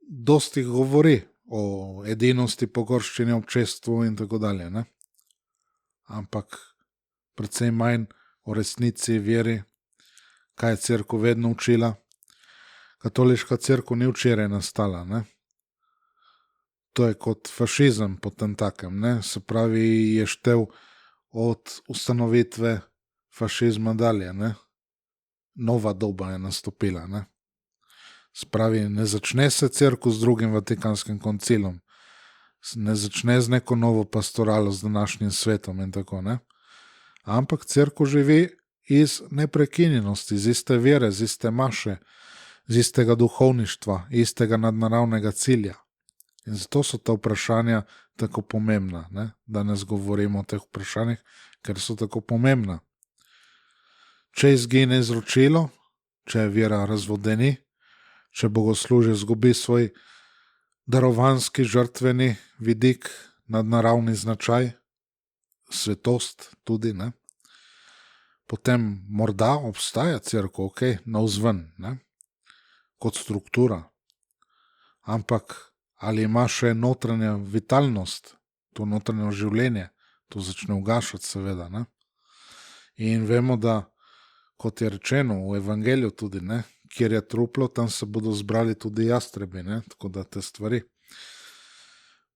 dosti govori o edinosti, pogorščenju občestvu in tako dalje, ne? Ampak predvsem manj o resnici, veri, kaj je cerkev vedno učila. Katoliška cerkev ni včeraj nastala, ne? To je kot fašizem potem takem, ne? Se pravi, je štev od ustanovitve fašizma dalje, ne? Nova doba je nastopila, ne? Se pravi, ne začne se cerkev z drugim Vatikanskim koncilom, ne začne z neko novo pastoralo, z današnjim svetom in tako, ne? Ampak cerkev živi iz neprekinjenosti, iz iste vere, iz iste maše, iz istega duhovništva, istega nadnaravnega cilja. In zato so ta vprašanja tako pomembna, ne? Danes govorimo o teh vprašanjih, ker so tako pomembna. Če izgine izročilo, če je vera razvodeni, če bogoslužje izgubi svoj darovanski, žrtveni vidik, nadnaravni značaj, svetost tudi, ne? Potem morda obstaja cerkev, ok, navzven, ne? Kot struktura. Ampak ali ima še notranja vitalnost, to notranje življenje, to začne ugašati seveda, ne? In vemo, da, kot je rečeno v evangeliju tudi, ne? Kjer je truplo, tam se bodo zbrali tudi jastrebi, ne? Tako da te stvari.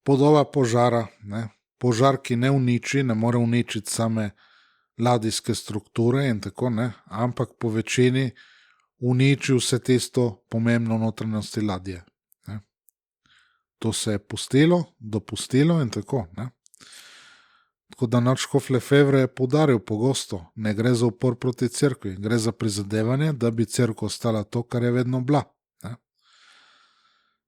Podoba požara, ne? Požar, ki ne uniči, ne more uničiti same ladijske strukture in tako, ne? Ampak po večini uniči vse tisto pomembno notranjosti ladje. Ne? To se je dopustilo in tako, ne? Tako da nadškof Lefevre je poudaril pogosto, ne gre za upor proti cerkvi, gre za prizadevanje, da bi cerkev ostala to, kar je vedno bila. Ne?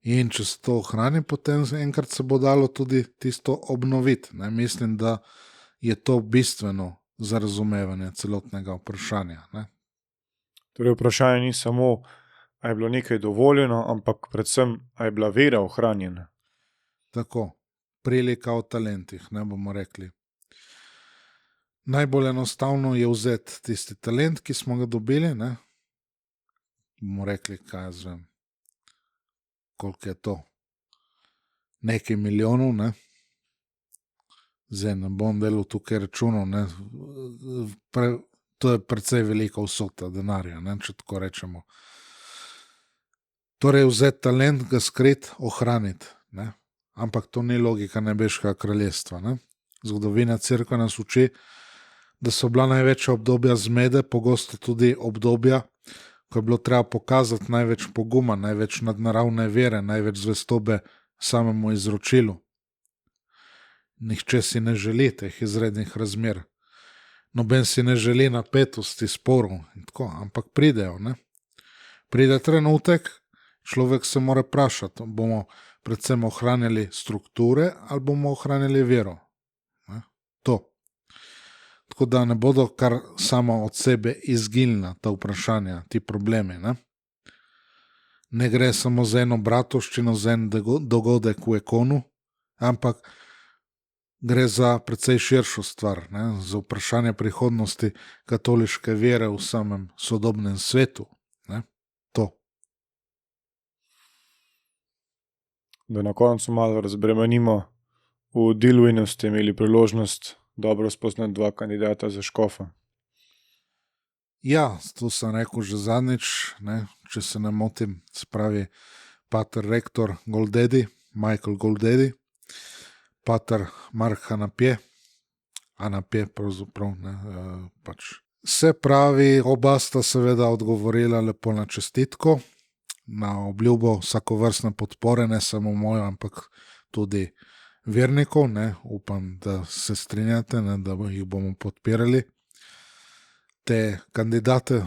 In če se to ohrani, potem enkrat se bo dalo tudi tisto obnoviti. Ne? Mislim, da je to bistveno za razumevanje celotnega vprašanja. Ne? Torej, vprašanje ni samo, a je bilo nekaj dovoljeno, ampak predvsem, a je bila vera ohranjena. Tako, prilika o talentih, ne bomo rekli. Najbolj enostavno je vzeti tisti talent, ki smo ga dobili, ne? Bomo rekli, kaj jaz vem, koliko je to, nekaj milijonov, ne? Zdaj ne bom delal tukaj računov, ne? To je precej velika vsota denarja, ne? Če tako rečemo. Torej vzeti talent, ga skrit, ohraniti, ne? Ampak to ni logika nebeškega kraljestva, ne? Zgodovina cerkve nas uči, da so bila največja obdobja zmede, pogosto tudi obdobja, ko je bilo treba pokazati največ poguma, največ nadnaravne vere, največ zvestobe samemu izročilu. Nihče si ne želi teh izrednih razmer. Noben si ne želi napetosti, sporov in tako, ampak pridejo, ne? Pride trenutek, človek se mora vprašati, bomo predvsem ohranjali strukture ali bomo ohranjali vero. Ne? To. Tako da ne bodo kar samo od sebe izginila ta vprašanja, ti problemi. Ne gre samo za eno bratovščino, za en dogodek v Ekonu, ampak gre za precej širšo stvar, ne? Za vprašanje prihodnosti katoliške vere v samem sodobnem svetu. Ne? To. Da na koncu malo razbremenimo, v Dilwinu ste imeli priložnost dobro spoznati dva kandidata za škofa. Ja, to sem rekel že zadnjič, ne? Če se ne motim, se pravi pater rektor Goldedi, Michael Goldedi, pater Mark Hanapje pravzaprav, ne, pač. Se pravi, oba sta seveda odgovorila lepo na čestitko, na obljubo vsakovrstne podpore, ne samo mojo, ampak tudi vernikov, ne, upam, da se strinjate, ne, da jih bomo podpirali. Te kandidate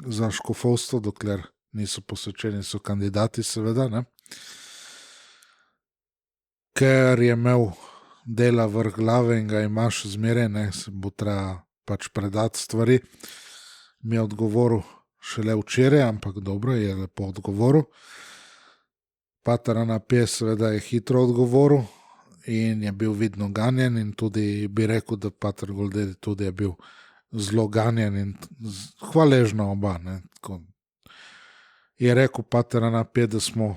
za škofovstvo, dokler niso posvečeni, so kandidati seveda, ne. Ker je imel dela vrh glave in ga imaš zmeraj, ne, se bo treba pač predati stvari. Mi je odgovoril šele včeraj, ampak dobro, je lepo odgovoril. Pater Hanapje seveda je hitro odgovoril in je bil vidno ganjen in tudi bi rekel, da pater Goldedi tudi je bil zelo ganjen in hvaležna oba. Ne. Tako. Je rekel pater Hanapje, da smo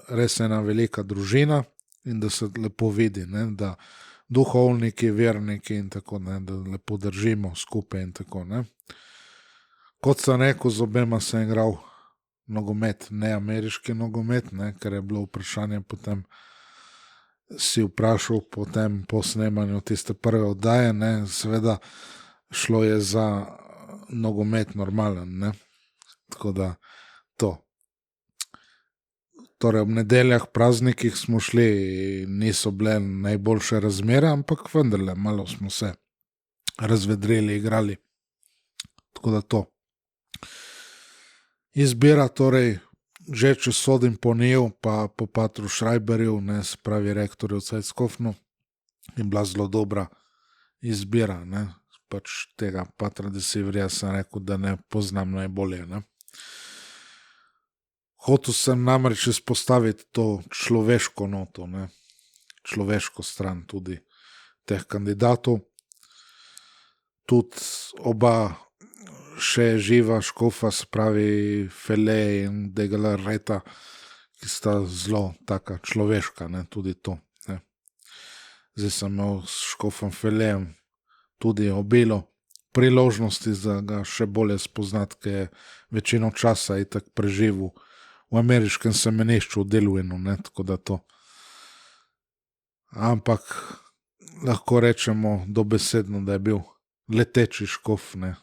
res ena velika družina in da se lepo vidi, ne, da duhovniki, verniki in tako, ne, da lepo držimo skupaj in tako. Ne. Kot sem rekel, z obema sem igral nogomet, ne ameriški nogomet, ne, ker je bilo vprašanje potem, si vprašal potem po snemanju tiste prve oddaje, ne, seveda šlo je za nogomet normalen, ne, tako da to. Torej ob nedeljah, praznikih smo šli, niso bile najboljše razmere, ampak vendarle, malo smo se razvedrili, igrali, tako da to. Izbira torej, že če sodim po njiju, pa po patru Schreiberju, ne, se pravi rektorju Cajckofnu, je bila zelo dobra izbira, ne, pač tega patra Desivrija sem rekel, da ne poznam najbolje, ne. Hotel sem namreč izpostaviti to človeško noto, ne, človeško stran tudi teh kandidatov. Tudi oba še živa škofa, se pravi Fele in de Galarreta, ki sta zelo taka človeška, ne, tudi to. Ne. Zdaj sem imel s škofom Felejem tudi obilo priložnosti, da ga še bolje spoznati, ker je večino časa itak preživel v ameriškem semenišču v Dilwinu, ne, tako da to. Ampak lahko rečemo dobesedno, da je bil leteči škof, ne.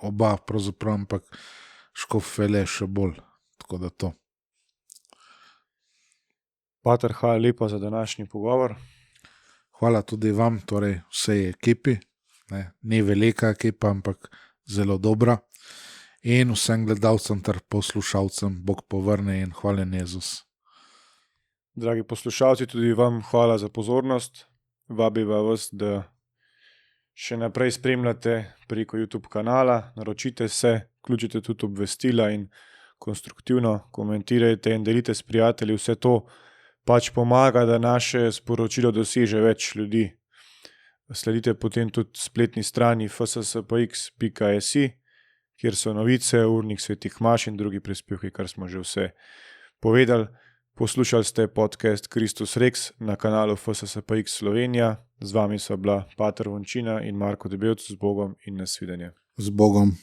Oba pravzaprav, ampak škof Fele še bolj, tako da to. Pater, hvala lepa za današnji pogovor. Hvala tudi vam, torej vsej ekipi, ne, ni velika ekipa, ampak zelo dobra. In vsem gledalcem ter poslušalcem Bog povrne in hvaljen Jezus. Dragi poslušalci, tudi vam hvala za pozornost. Vabiva vas, da še naprej spremljate preko YouTube kanala, naročite se, vključite tudi obvestila in konstruktivno komentirajte in delite s prijatelji. Vse to pač pomaga, da naše sporočilo doseže več ljudi. Sledite potem tudi spletni strani fsspx.si, kjer so novice, urnik svetih maš in drugi prispevki, kar smo že vse povedali. Poslušali ste podcast Kristus Rex na kanalu FSSPX Slovenija. Z vami sva bila Pater Vončina in Marko Debevc. Z Bogom in nasvidenje. Z Bogom.